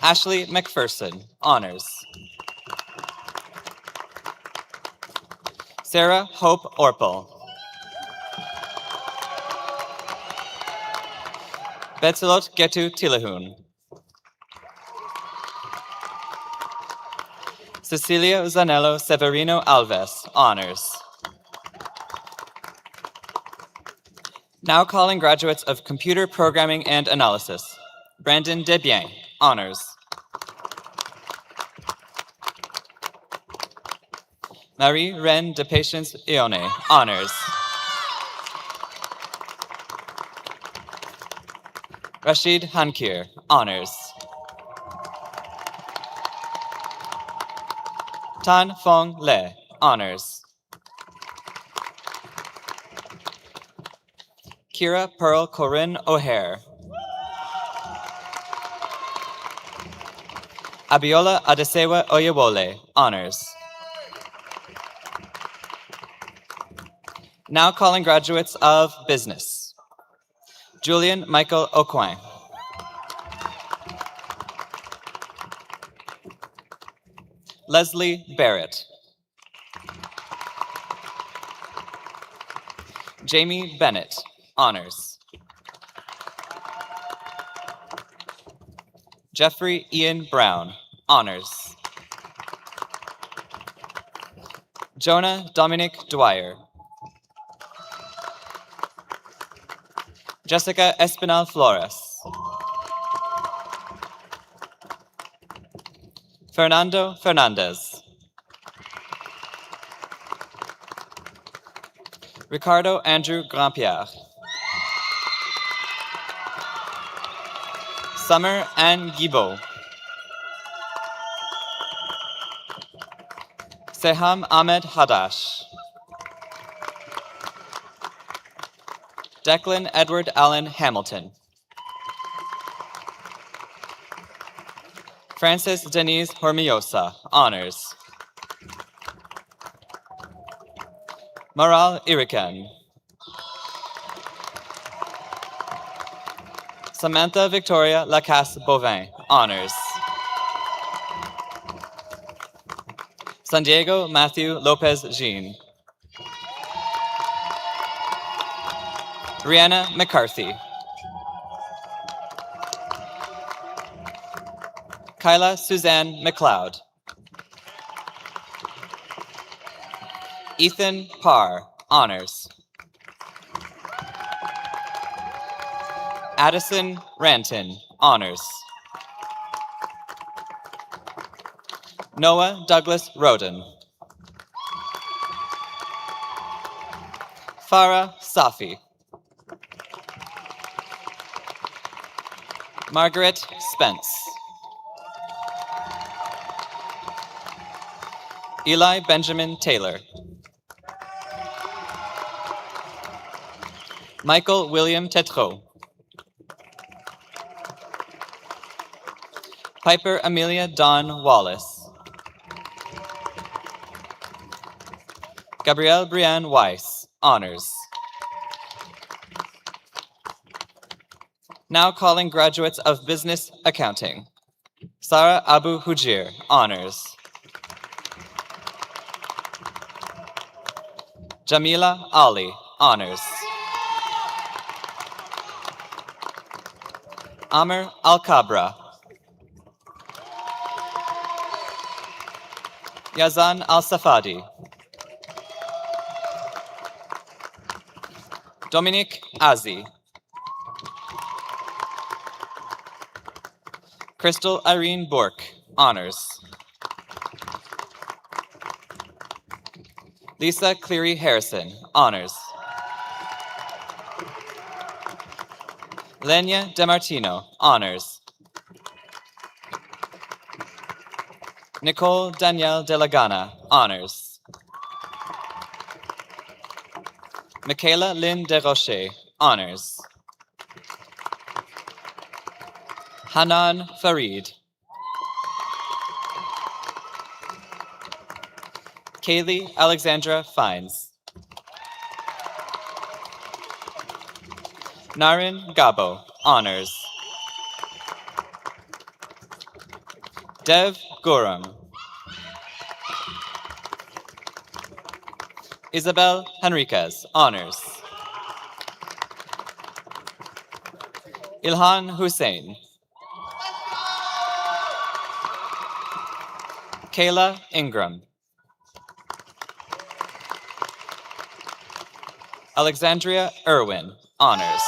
Ashley McPherson, honors. Sarah Hope Orpel. Betzelot Getu Tilahun. Cecilia Zanello Severino Alves, honors. Now calling graduates of Computer Programming and Analysis. Brandon Debian, honors. Marie Ren de Patience Ione, honors. Rashid Hankir, honors. Tan Fong Le, honors. Kira Pearl Corinne O'Hare. Abiola Adesewa Oyewole, honors. Now calling graduates of Business. Julian Michael Okwine. Leslie Barrett. Jamie Bennett, honors. Jeffrey Ian Brown, honors. Jonah Dominic Dwyer. Jessica Espinal Flores. Fernando Fernandez. Ricardo Andrew Grandpierre. Summer Anne Guibault. Seham Ahmed Hadash. Declan Edward Allen Hamilton. Francis Denise Hormiosa, honors. Maral Irikan. Samantha Victoria Lacasse Bovin, honors. San Diego Matthew Lopez Jean. Rihanna McCarthy. Kyla Suzanne McLeod. Ethan Parr, honors. Addison Ranton, honors. Noah Douglas Roden. Farah Safi. Margaret Spence. Eli Benjamin Taylor. Michael William Tetreau. Piper Amelia Dawn Wallace. Gabrielle Brianne Weiss, honors. Now calling graduates of Business Accounting. Sarah Abu Hujir, honors. Jamila Ali, honors. Amr Al-Kabra. Yazan Al-Safadi. Dominic Azi. Crystal Irene Bork, honors. Lisa Cleary Harrison, honors. Lenya DeMartino, honors. Nicole Danielle De La Gana, honors. Michaela Lynn DeRoche, honors. Hanan Farid. Kaylee Alexandra Fines. Naren Gabo, honors. Dev Guram. Isabel Henriquez, honors. Ilhan Hussein. Kayla Ingram. Alexandria Irwin, honors.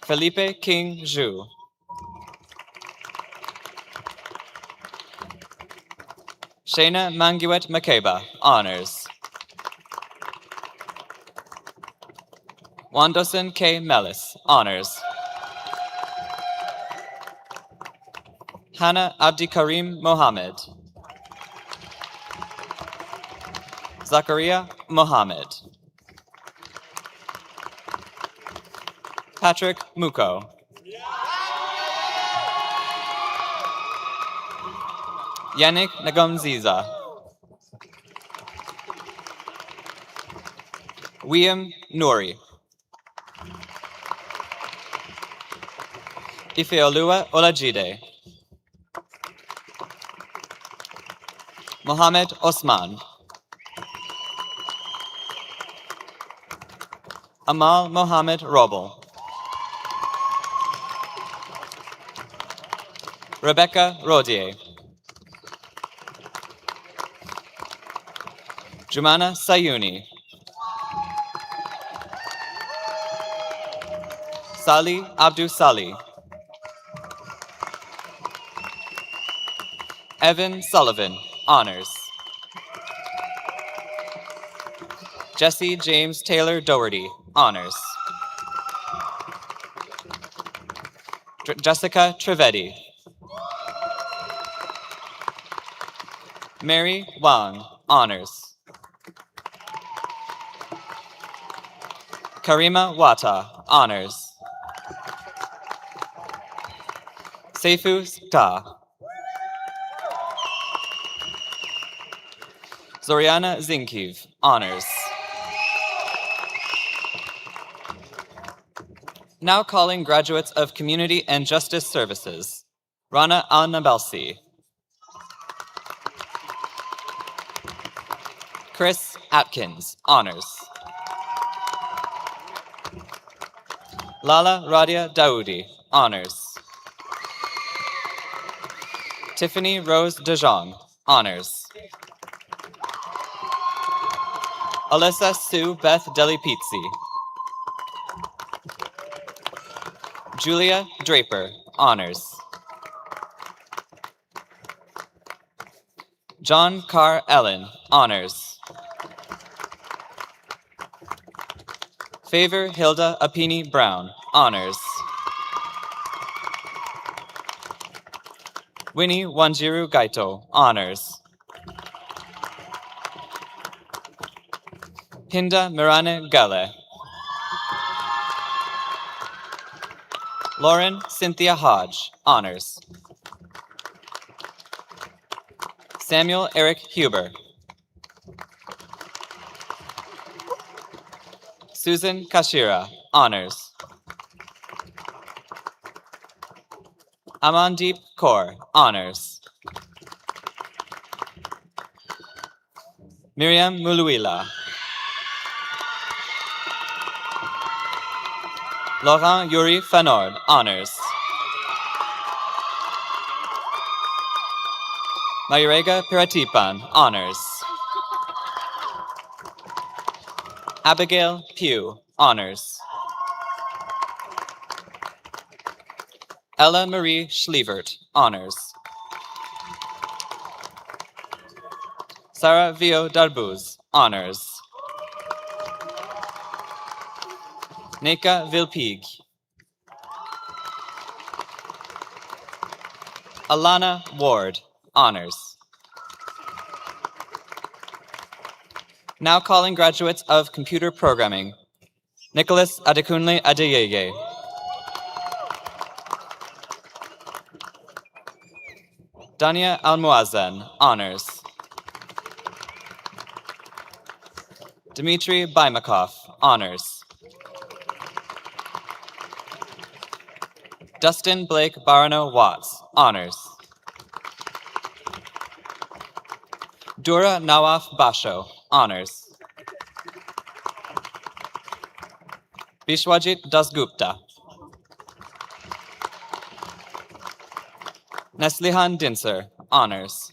Felipe King Zhu. Shayna Manguet Makeba, honors. Wandosen K. Mellis, honors. Hannah Abdikarim Mohammed. Zakaria Mohammed. Patrick Muko. Yannick Nagomziza. William Nouri. Ifeoluwa Olajide. Mohammed Osman. Amal Mohammed Robel. Rebecca Rodier. Jumana Sayuni. Sali Abdu Sali. Evan Sullivan, honors. Jesse James Taylor Doherty, honors. Jessica Trivedi. Mary Wang, honors. Karima Wata, honors. Seifu Ta. Zoriana Zinkiv, honors. Now calling graduates of Community and Justice Services. Rana Al-Nabalsi. Chris Atkins, honors. Lala Radia Daoudi, honors. Tiffany Rose DeJong, honors. Alyssa Sue Beth Delipizzi. Julia Draper, honors. John Carr Ellen, honors. Favor Hilda Apini Brown, honors. Winnie Wanjiru Gaito, honors. Hinda Mirane Gale. Lauren Cynthia Hodge, honors. Samuel Eric Huber. Susan Kashira, honors. Amandeep Kaur, honors. Miriam Muluila. Laurent Yuri Fanord, honors. Mayurega Piratipan, honors. Abigail Pugh, honors. Ella Marie Schlievert, honors. Sarah Vio Darbuz, honors. Neka Vilpig. Alana Ward, honors. Now calling graduates of computer programming. Nicholas Adekunle Adeyeye. Dania Almuazen, honors. Dmitry Baimakov, honors. Dustin Blake Barano Watts, honors. Dura Nawaf Basho, honors. Bishwajit Dasgupta. Neslihan Dinser, honors.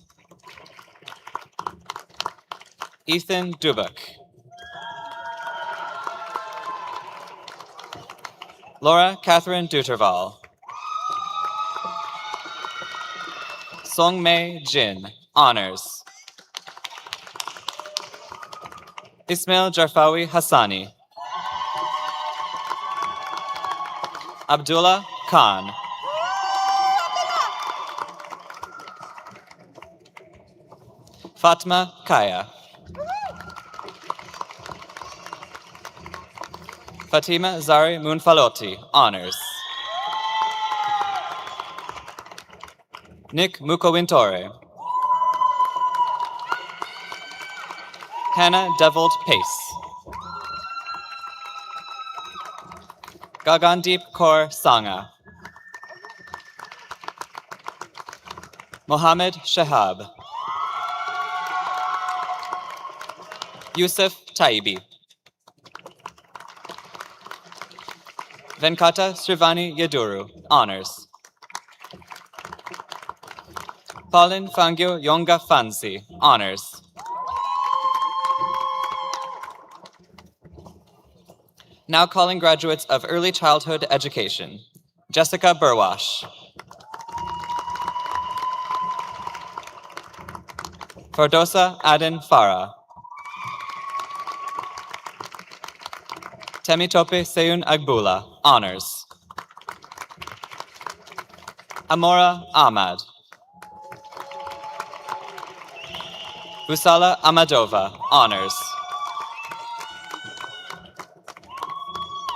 Ethan Dubak. Laura Catherine Duterval. Song Mei Jin, honors. Ismail Jarfawi Hassani. Abdullah Khan. Fatma Kaya. Fatima Zari Munfaloti, honors. Nick Mukowintore. Hannah Devold Pace. Gagandeep Kaur Sangha. Mohammed Shahab. Yusuf Taibi. Venkata Srivani Yaduru, honors. Pauline Fangio Yonga Fansi, honors. Now calling graduates of early childhood education. Jessica Burwash. Fardosa Aden Farah. Temitope Seyun Agbula, honors. Amora Ahmad. Busala Amadova, honors.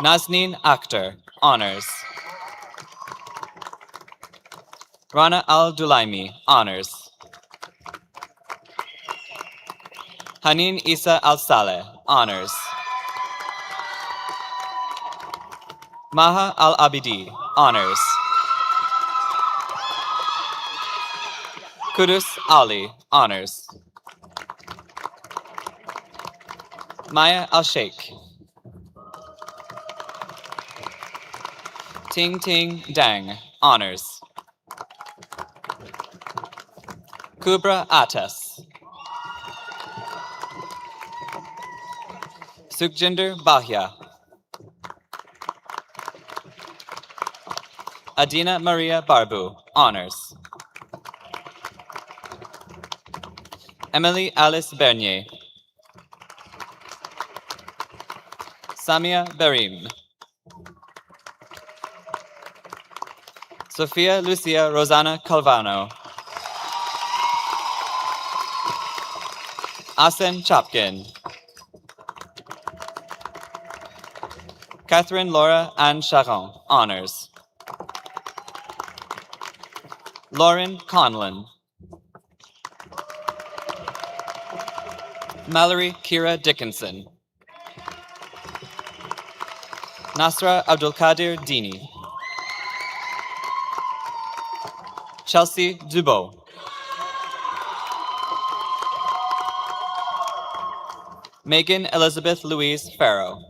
Nazneen Akhtar, honors. Rana Al-Dulaimi, honors. Hanin Isa Al-Saleh, honors. Maha Al-Abidi, honors. Kudus Ali, honors. Maya Al-Sheikh. Ting Ting Dang, honors. Kubra Atas. Sukhjinder Bahia. Adina Maria Barbu, honors. Emily Alice Bernier. Samia Berim. Sofia Lucia Rosana Calvano. Asen Chapkin. Catherine Laura Anne Charon, honors. Lauren Conlon. Mallory Kira Dickinson. Nasra Abdulkadir Dini. Chelsea Dubois. Megan Elizabeth Louise Farrow.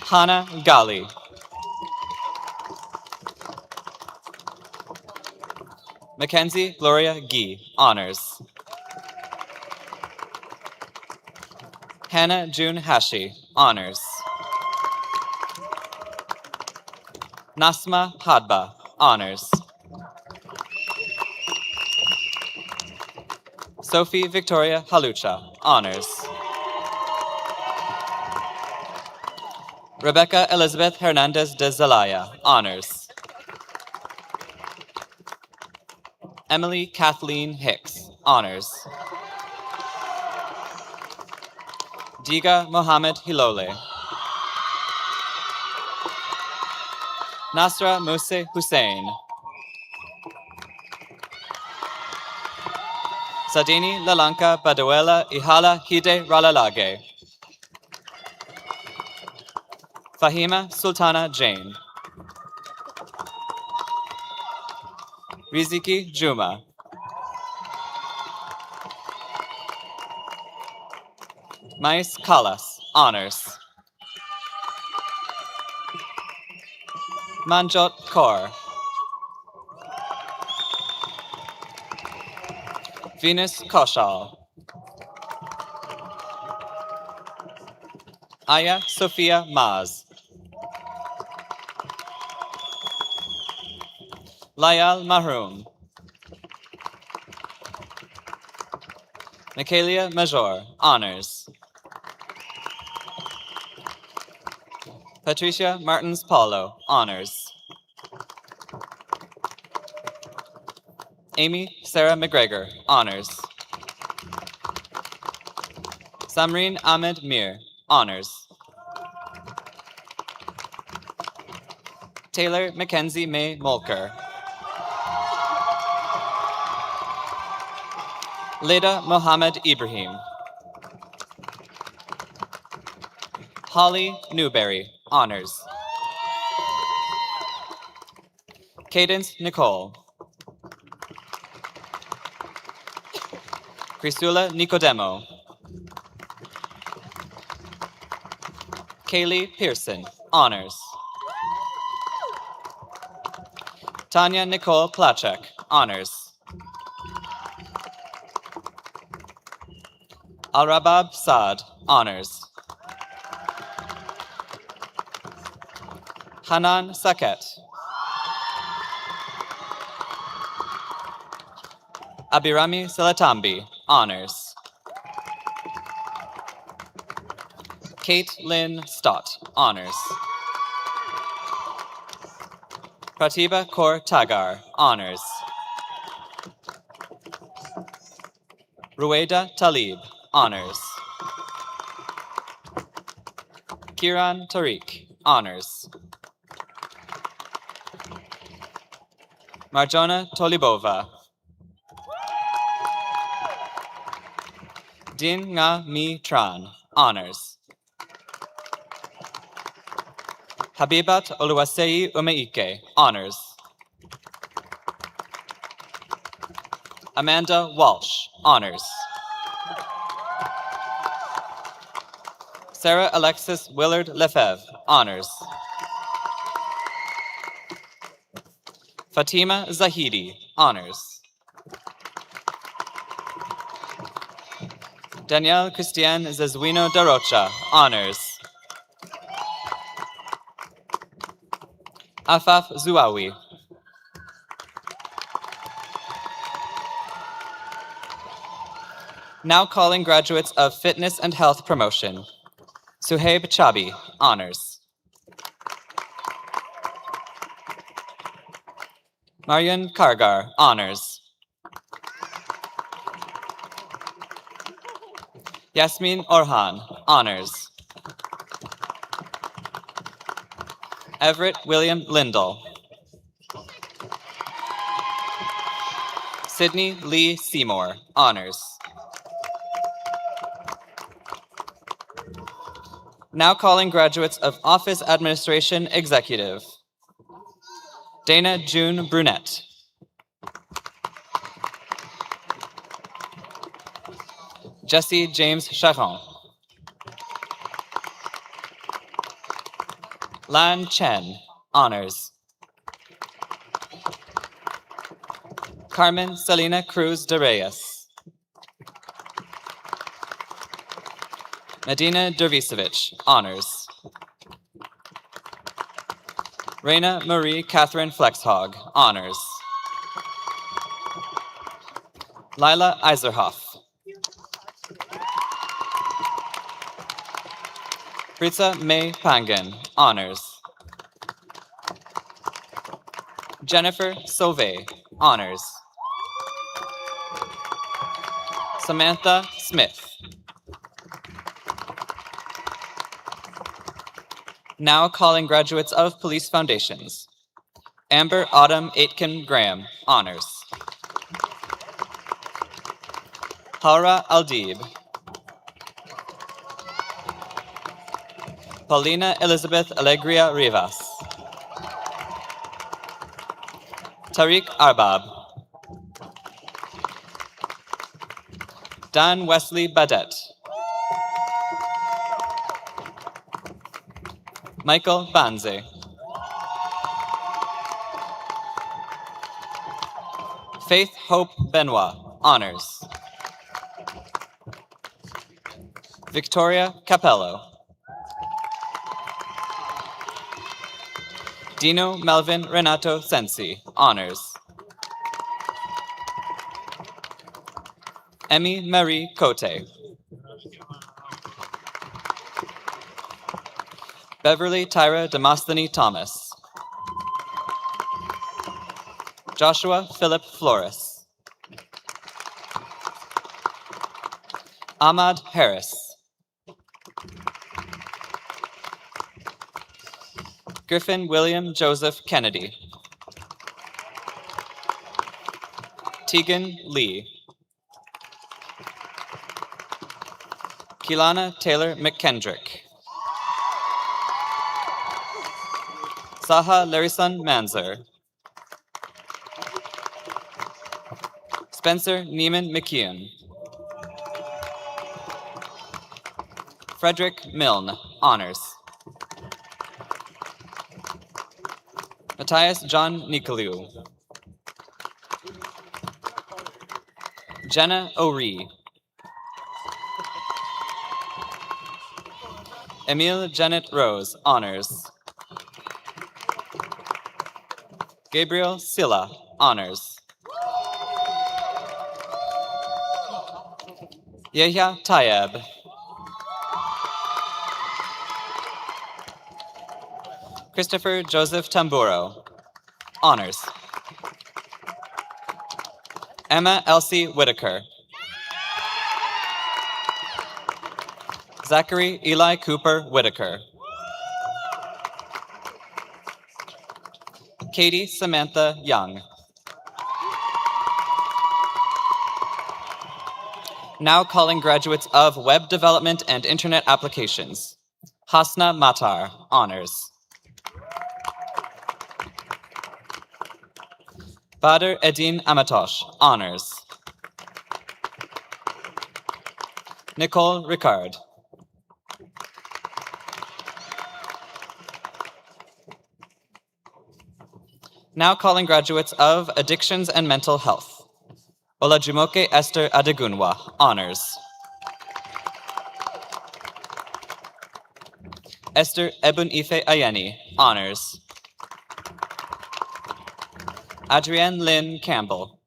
Hannah Gali. Mackenzie Gloria Gee, honors. Hannah June Hashi, honors. Nasma Hadba, honors. Sophie Victoria Halucha, honors. Rebecca Elizabeth Hernandez de Zelaya, honors. Emily Kathleen Hicks, honors. Diga Mohammed Hilole. Nasra Muse Hussein. Sadini Lalanka Baduela Ihala Hide Ralalage. Fahima Sultana Jain. Riziki Juma. Mais Kalas, honors. Manjot Kaur. Venus Koshal. Aya Sophia Maz. Layal Mahroum. Michaelia Major, honors. Patricia Martins Paulo, honors. Amy Sarah McGregor, honors. Samreen Ahmed Mir, honors. Taylor Mackenzie May Molker. Leda Mohammed Ibrahim. Holly Newberry, honors. Cadence Nicole. Crisula Nicodemo. Kaylee Pearson, honors. Tanya Nicole Plachek, honors. Al-Rabab Saad, honors. Hanan Saket. Abirami Salatambi, honors. Kate Lynn Stott, honors. Pratibha Kaur Tagar, honors. Rueda Talib, honors. Kiran Tariq, honors. Marjona Tolibova. Din Nga Mi Tran, honors. Habibat Oluwaseyi Umeike, honors. Amanda Walsh, honors. Sarah Alexis Willard Lefebvre, honors. Fatima Zahidi, honors. Danielle Christiane Zezuino Darocha, honors. Afaf Zuawi. Now calling graduates of Fitness and Health Promotion. Suhaib Chabi, honors. Marian Kargar, honors. Yasmin Orhan, honors. Everett William Lindell. Sydney Lee Seymour, honors. Now calling graduates of Office Administration Executive. Dana June Brunette. Jesse James Charon. Lan Chen, honors. Carmen Selena Cruz de Reyes. Medina Dervisevich, honors. Reina Marie Catherine Flexhog, honors. Lila Eiserhoff. Pritza May Pangan, honors. Jennifer Sauvé, honors. Samantha Smith. Now calling graduates of police foundations. Amber Autumn Aitken Graham, honors. Haura Aldib. Paulina Elizabeth Alegria Rivas. Tariq Arbab. Dan Wesley Badet. Michael Banze. Faith Hope Benoit, honors. Victoria Capello. Dino Melvin Renato Sensi, honors. Emmy Marie Cote. Beverly Tyra Demostheny Thomas. Joshua Philip Flores. Ahmad Harris. Griffin William Joseph Kennedy. Tegan Lee. Keelana Taylor McKendrick. Saha Larisan Manzer. Spencer Neiman McKeon. Frederick Milne, honors. Matthias John Nicoliou. Jenna O'Ree. Emile Janet Rose, honors. Gabriel Silla, honors. Yehya Tayeb. Christopher Joseph Tamburo, honors. Emma Elsie Whitaker. Zachary Eli Cooper Whitaker. Katie Samantha Young. Now calling graduates of Web Development and Internet Applications. Hasna Matar, honors. Badr Edin Amatosh, honors. Nicole Ricard. Now calling graduates of Addictions and Mental Health. Olajumoke Esther Adegunwa, honors. Esther Ebunife Ayeni, honors. Adrienne Lynn Campbell.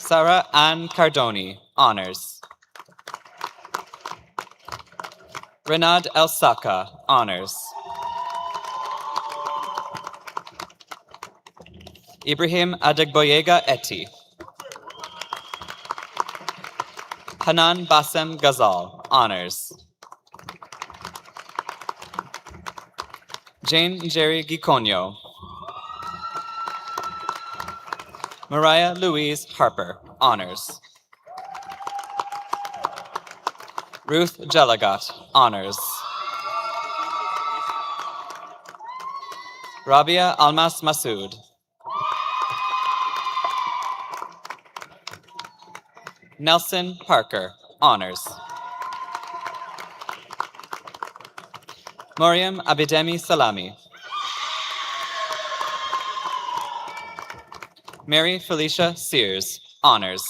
Sarah Ann Cardoni, honors. Renad El Saka, honors. Ibrahim Adegboyega Eti. Hanan Bassem Ghazal, honors. Jane Jerry Giconio. Mariah Louise Harper, honors. Ruth Jelagat, honors. Rabia Almas Masood. Nelson Parker, honors. Moriam Abidemi Salami. Mary Felicia Sears, honors.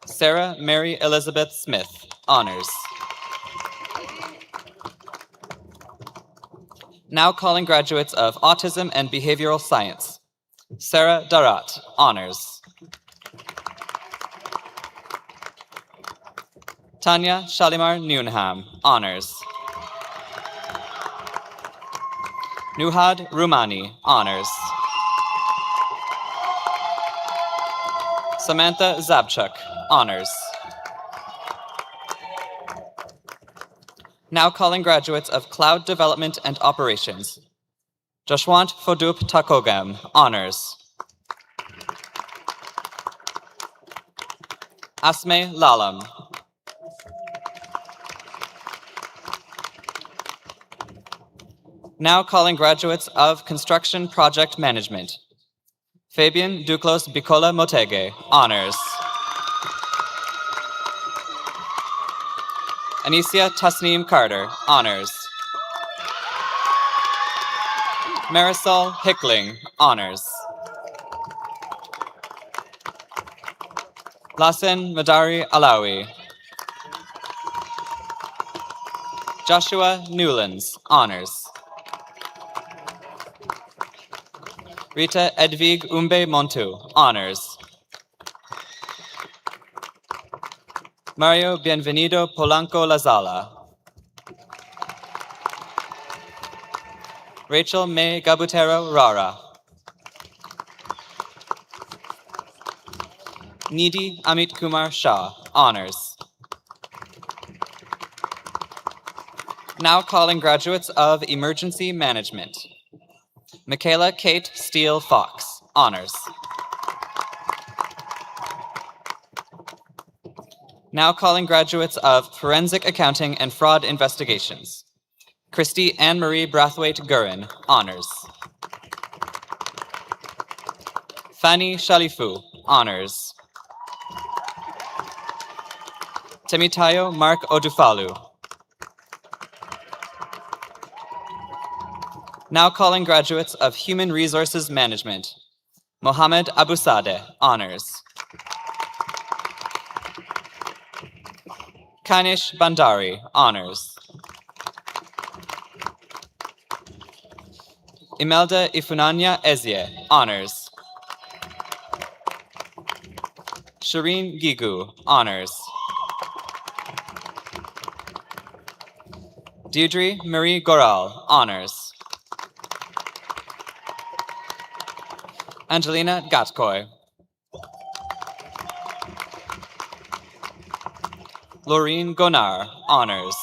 Sarah Mary Elizabeth Smith, honors. Now calling graduates of Autism and Behavioral Science. Sarah Darat, honors. Tanya Shalimar Newnham, honors. Nuhad Rumani, honors. Samantha Zabchuk, honors. Now calling graduates of Cloud Development and Operations. Joshwant Fodup Takogam, honors. Asme Lalam. Now calling graduates of Construction Project Management. Fabian Duclos Bicola Motege, honors. Anicia Tasneem Carter, honors. Marisol Hickling, honors. Lassen Madari Alawi. Joshua Newlands, honors. Rita Edvig Umbe Montu, honors. Mario Bienvenido Polanco Lazala. Rachel May Gabutero Rara. Nidhi Amit Kumar Shah, honors. Now calling graduates of Emergency Management. Michaela Kate Steele Fox, honors. Now calling graduates of Forensic Accounting and Fraud Investigations. Christy Anne-Marie Brathwaite Gurin, honors. Fanny Shalifu, honors. Temitayo Mark Odufalu. Now calling graduates of Human Resources Management. Mohammed Abusade, honors. Kanish Bandari, honors. Imelda Ifunanya Ezie, honors. Shireen Gigu, honors. Deirdre Marie Goral, honors. Angelina Gatkoy. Laureen Gonar, honors.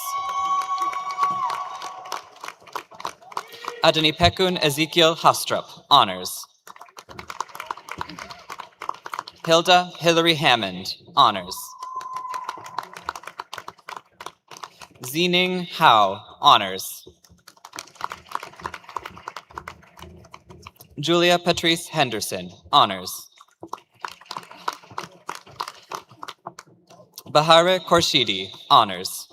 Adenipekun Ezekiel Hastrup, honors. Hilda Hillary Hammond, honors. Zining Hao, honors. Julia Patrice Henderson, honors. Bahare Khorshidi, honors.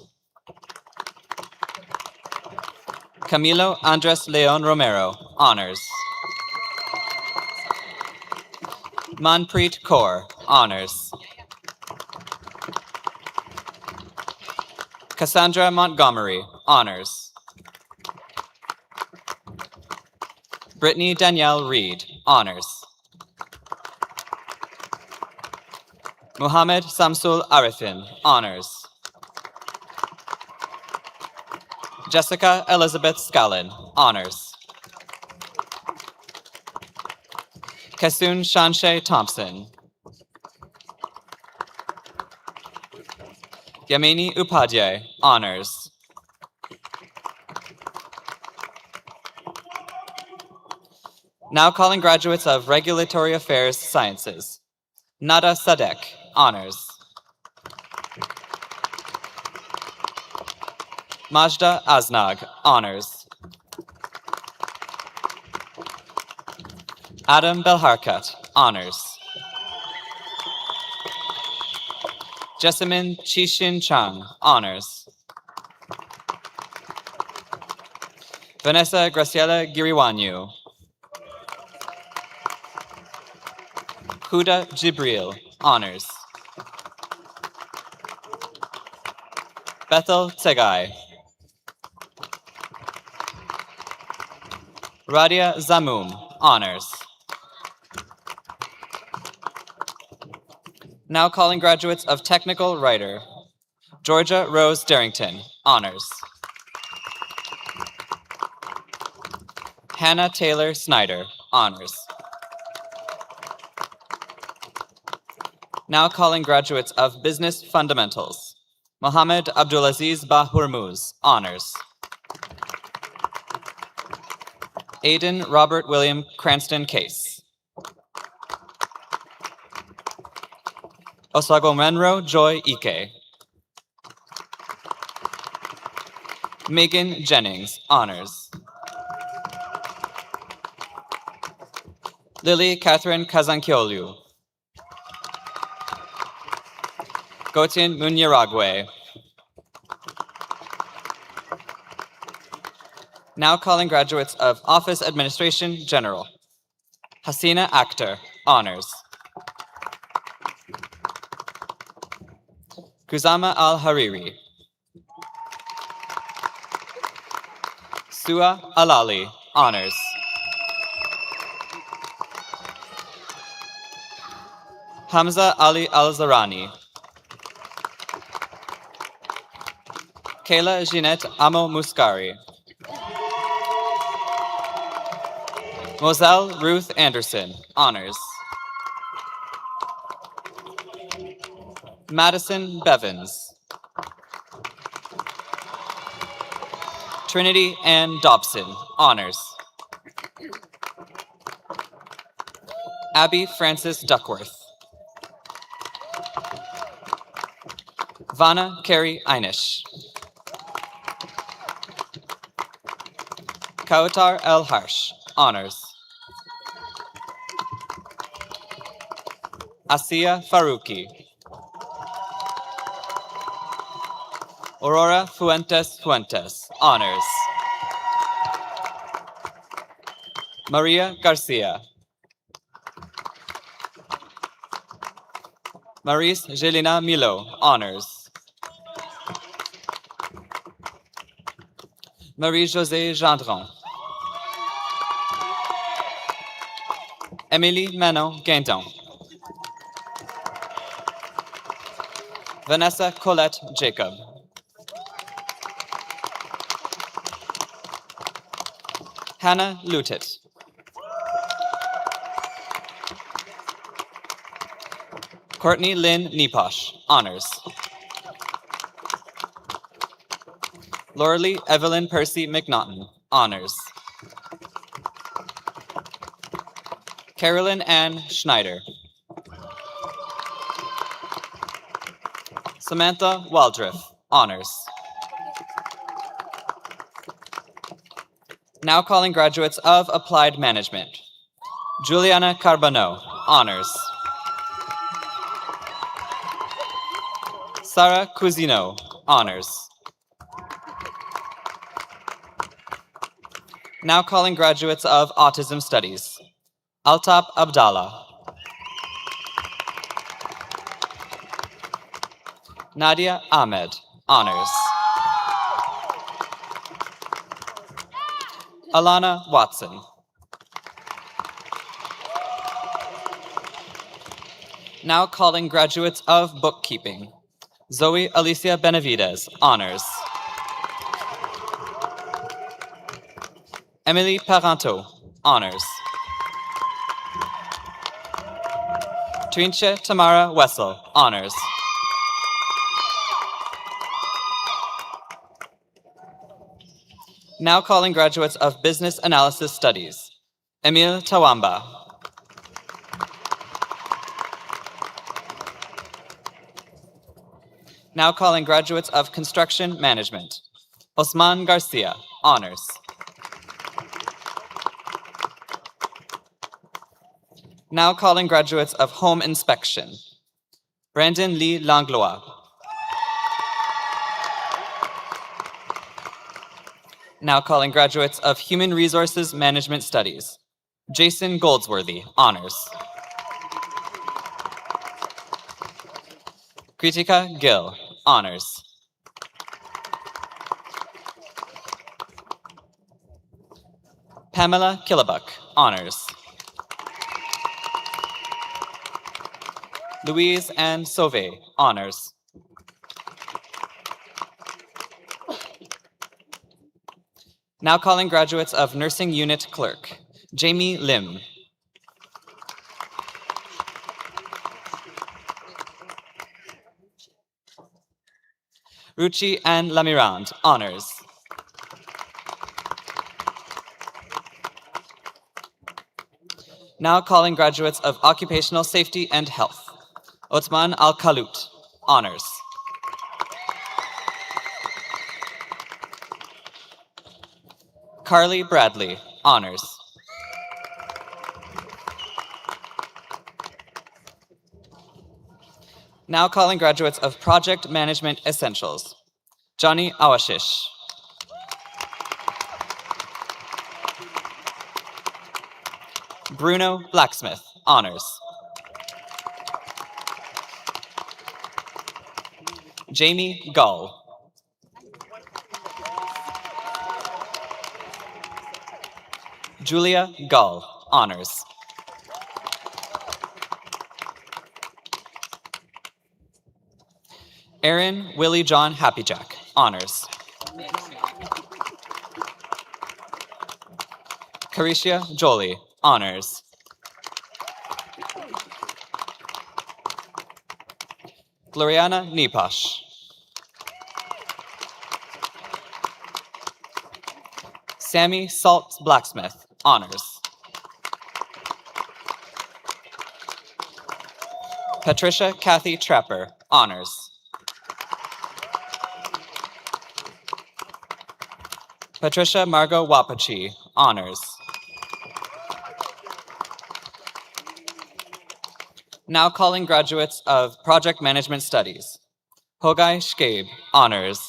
Camilo Andres Leon Romero, honors. Manpreet Kaur, honors. Cassandra Montgomery, honors. Brittany Danielle Reed, honors. Muhammad Samsul Arifin, honors. Jessica Elizabeth Scallon, honors. Kasun Shanshe Thompson. Yamini Upadhyay, honors. Now calling graduates of Regulatory Affairs Sciences. Nada Sadek, honors. Majda Aznag, honors. Adam Belharkat, honors. Jessamine Chishin Chang, honors. Vanessa Graciela Giriwanyu. Huda Jibril, honors. Bethel Tsegai. Radia Zamum, honors. Now calling graduates of Technical Writer. Georgia Rose Darrington, honors. Hannah Taylor Snyder, honors. Now calling graduates of Business Fundamentals. Mohammed Abdulaziz Bahurmuz, honors. Aidan Robert William Cranston Case. Osagomenro Joy Ike. Megan Jennings, honors. Lily Catherine Kazankiolu. Gotin Munyaragwe. Now calling graduates of Office Administration General. Hasina Akhtar, honors. Kuzama Al-Hariri. Sua Alali, honors. Hamza Ali Al-Zarani. Kayla Jeanette Amo Muscari. Moselle Ruth Anderson, honors. Madison Bevins. Trinity Ann Dobson, honors. Abby Frances Duckworth. Vanna Carey Einish. Kautar El Harsh, honors. Asiya Faruqi. Aurora Fuentes Fuentes, honors. Maria Garcia. Maurice Jelena Milo, honors. Marie-Josée Gendron. Émilie Manon Guindon. Vanessa Colette Jacob. Hannah Lutit. Courtney Lynn Neposh, honors. Lauralee Evelyn Percy McNaughton, honors. Carolyn Ann Schneider. Samantha Waldriff, honors. Now calling graduates of Applied Management. Juliana Carbonneau, honors. Sarah Cousineau, honors. Now calling graduates of Autism Studies. Altaf Abdallah. Nadia Ahmed, honors. Alana Watson. Now calling graduates of Bookkeeping. Zoe Alicia Benavides, honors. Emily Parenteau, honors. Trinche Tamara Wessel, honors. Now calling graduates of Business Analysis Studies. Emil Tawamba. Now calling graduates of Construction Management. Osman Garcia, honors. Now calling graduates of Home Inspection. Brandon Lee Langlois. Now calling graduates of Human Resources Management Studies. Jason Goldsworthy, honors. Kritika Gill, honors. Pamela Killebuck, honors. Louise Ann Sauvé, honors. Now calling graduates of Nursing Unit Clerk. Jamie Lim. Ruchi Ann Lamirande, honors. Now calling graduates of Occupational Safety and Health. Otman Al-Khalut, honors. Carly Bradley, honors. Now calling graduates of Project Management Essentials. Johnny Awashish. Bruno Blacksmith, honors. Jamie Gull. Julia Gull, honors. Aaron Willie John Happyjack, honors. Carisha Jolie, honors. Gloriana Nipash. Sammy Salt Blacksmith, honors. Patricia Kathy Trapper, honors. Patricia Margot Wapachi, honors. Now calling graduates of Project Management Studies. Hogai Shkabe, honors.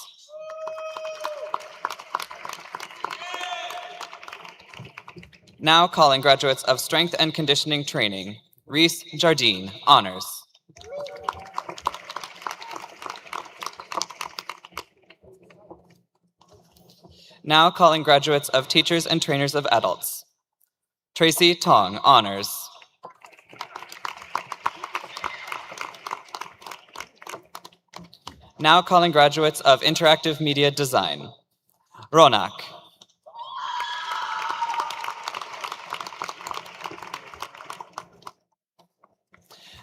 Now calling graduates of Strength and Conditioning Training. Reese Jardine, honors. Now calling graduates of Teachers and Trainers of Adults. Tracy Tong, honors. Now calling graduates of Interactive Media Design. Ronak.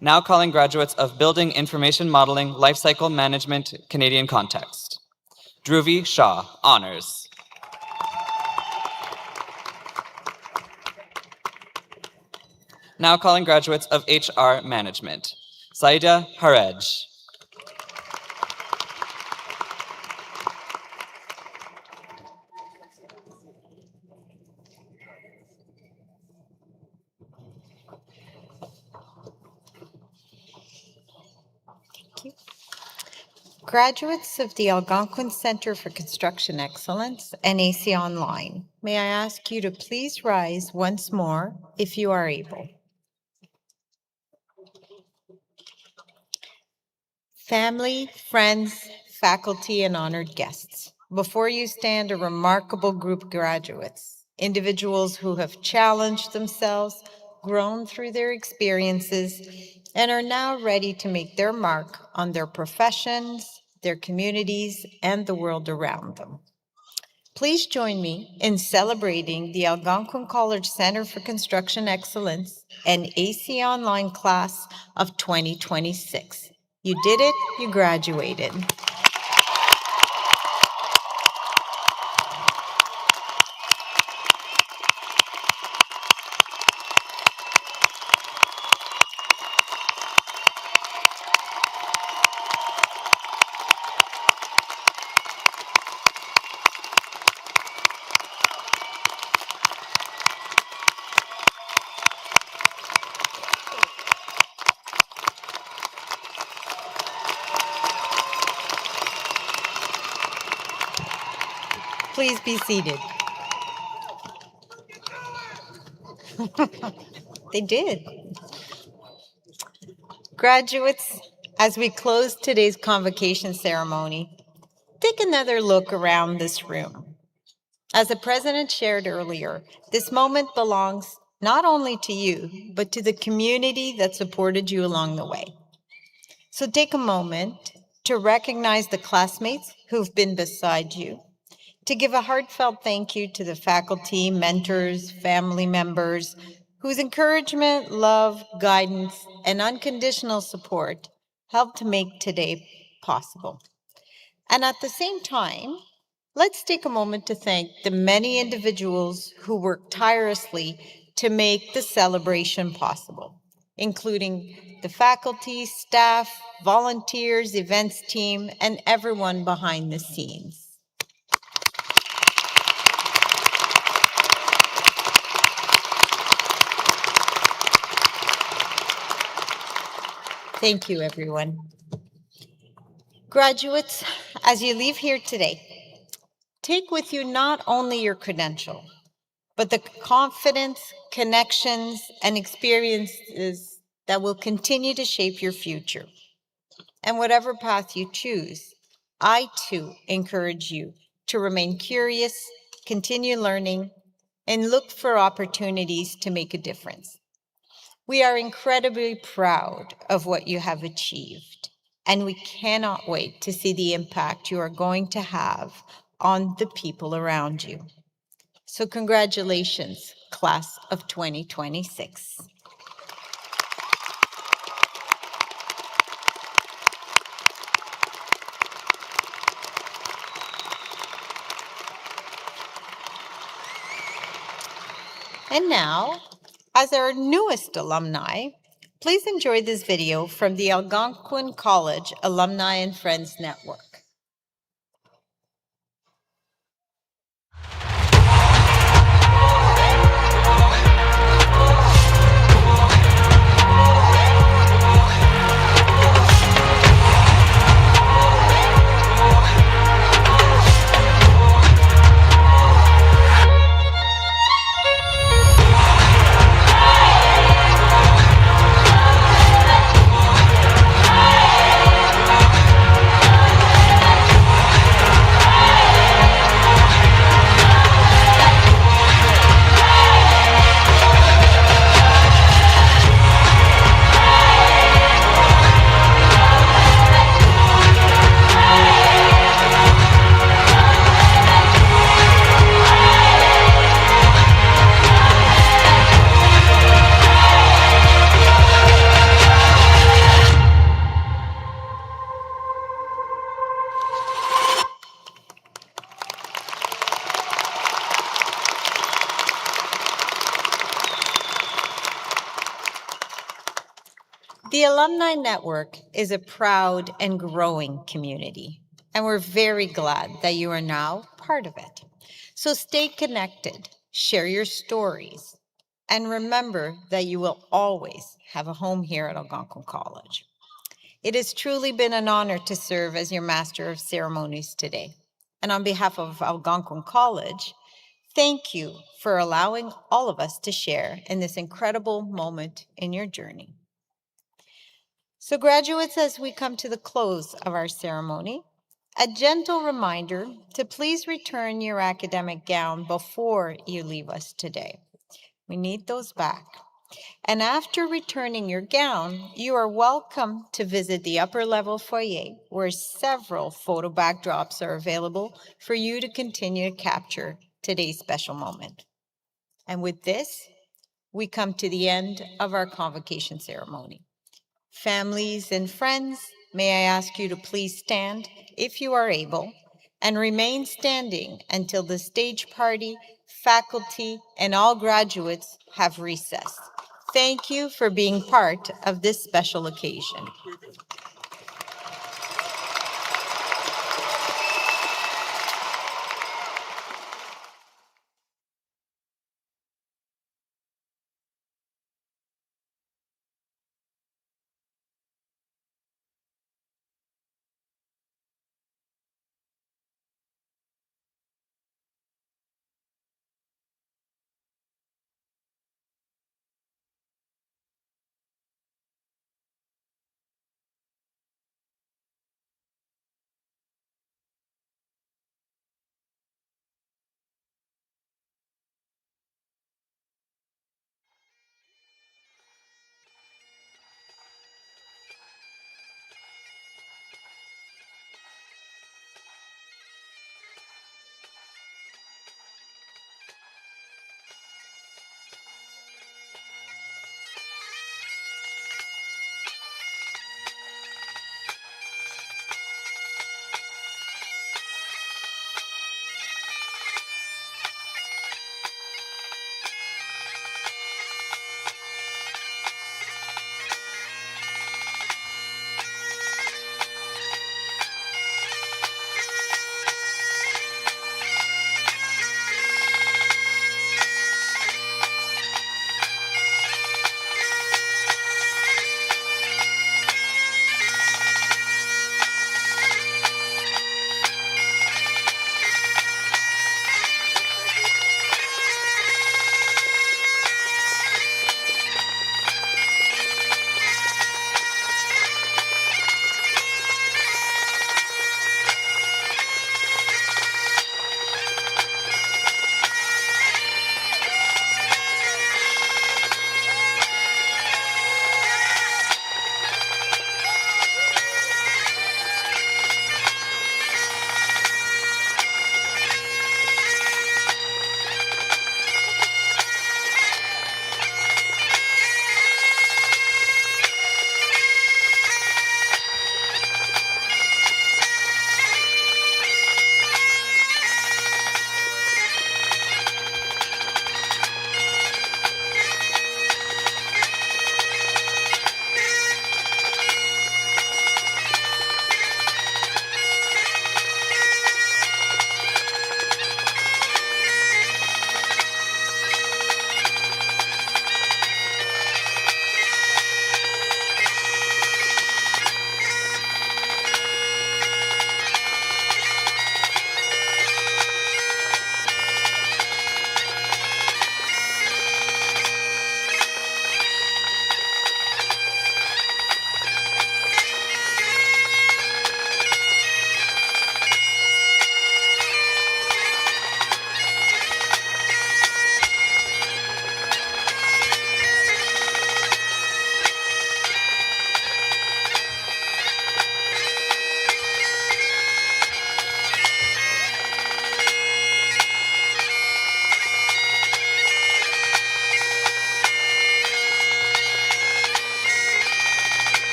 Now calling graduates of Building Information Modeling Lifecycle Management Canadian Context. Dhruvi Shah, honors. Now calling graduates of HR Management. Saida Harej. Graduates of the Algonquin Center for Construction Excellence and AC Online, may I ask you to please rise once more if you are able. Family, friends, faculty, and honored guests, before you stand a remarkable group of graduates, individuals who have challenged themselves, grown through their experiences, and are now ready to make their mark on their professions, their communities, and the world around them. Please join me in celebrating the Algonquin College Center for Construction Excellence and AC Online class of 2026. You did it, you graduated. Please be seated. They did. Graduates, as we close today's convocation ceremony, take another look around this room. As the president shared earlier, this moment belongs not only to you, but to the community that supported you along the way. So take a moment to recognize the classmates who've been beside you, to give a heartfelt thank you to the faculty, mentors, family members, whose encouragement, love, guidance, and unconditional support helped to make today possible. And at the same time, let's take a moment to thank the many individuals who worked tirelessly to make the celebration possible, including the faculty, staff, volunteers, events team, and everyone behind the scenes. Thank you, everyone. Graduates, as you leave here today, take with you not only your credential, but the confidence, connections, and experiences that will continue to shape your future. And whatever path you choose, I too encourage you to remain curious, continue learning, and look for opportunities to make a difference. We are incredibly proud of what you have achieved, and we cannot wait to see the impact you are going to have on the people around you. So congratulations, class of 2026. And now, as our newest alumni, please enjoy this video from the Algonquin College Alumni and Friends Network. The Alumni Network is a proud and growing community, and we're very glad that you are now part of it. So stay connected, share your stories, and remember that you will always have a home here at Algonquin College. It has truly been an honor to serve as your Master of Ceremonies today. And on behalf of Algonquin College, thank you for allowing all of us to share in this incredible moment in your journey. So graduates, as we come to the close of our ceremony, a gentle reminder to please return your academic gown before you leave us today. We need those back. And after returning your gown, you are welcome to visit the upper level foyer, where several photo backdrops are available for you to continue to capture today's special moment. And with this, we come to the end of our convocation ceremony. Families and friends, may I ask you to please stand if you are able and remain standing until the stage party, faculty, and all graduates have recessed. Thank you for being part of this special occasion.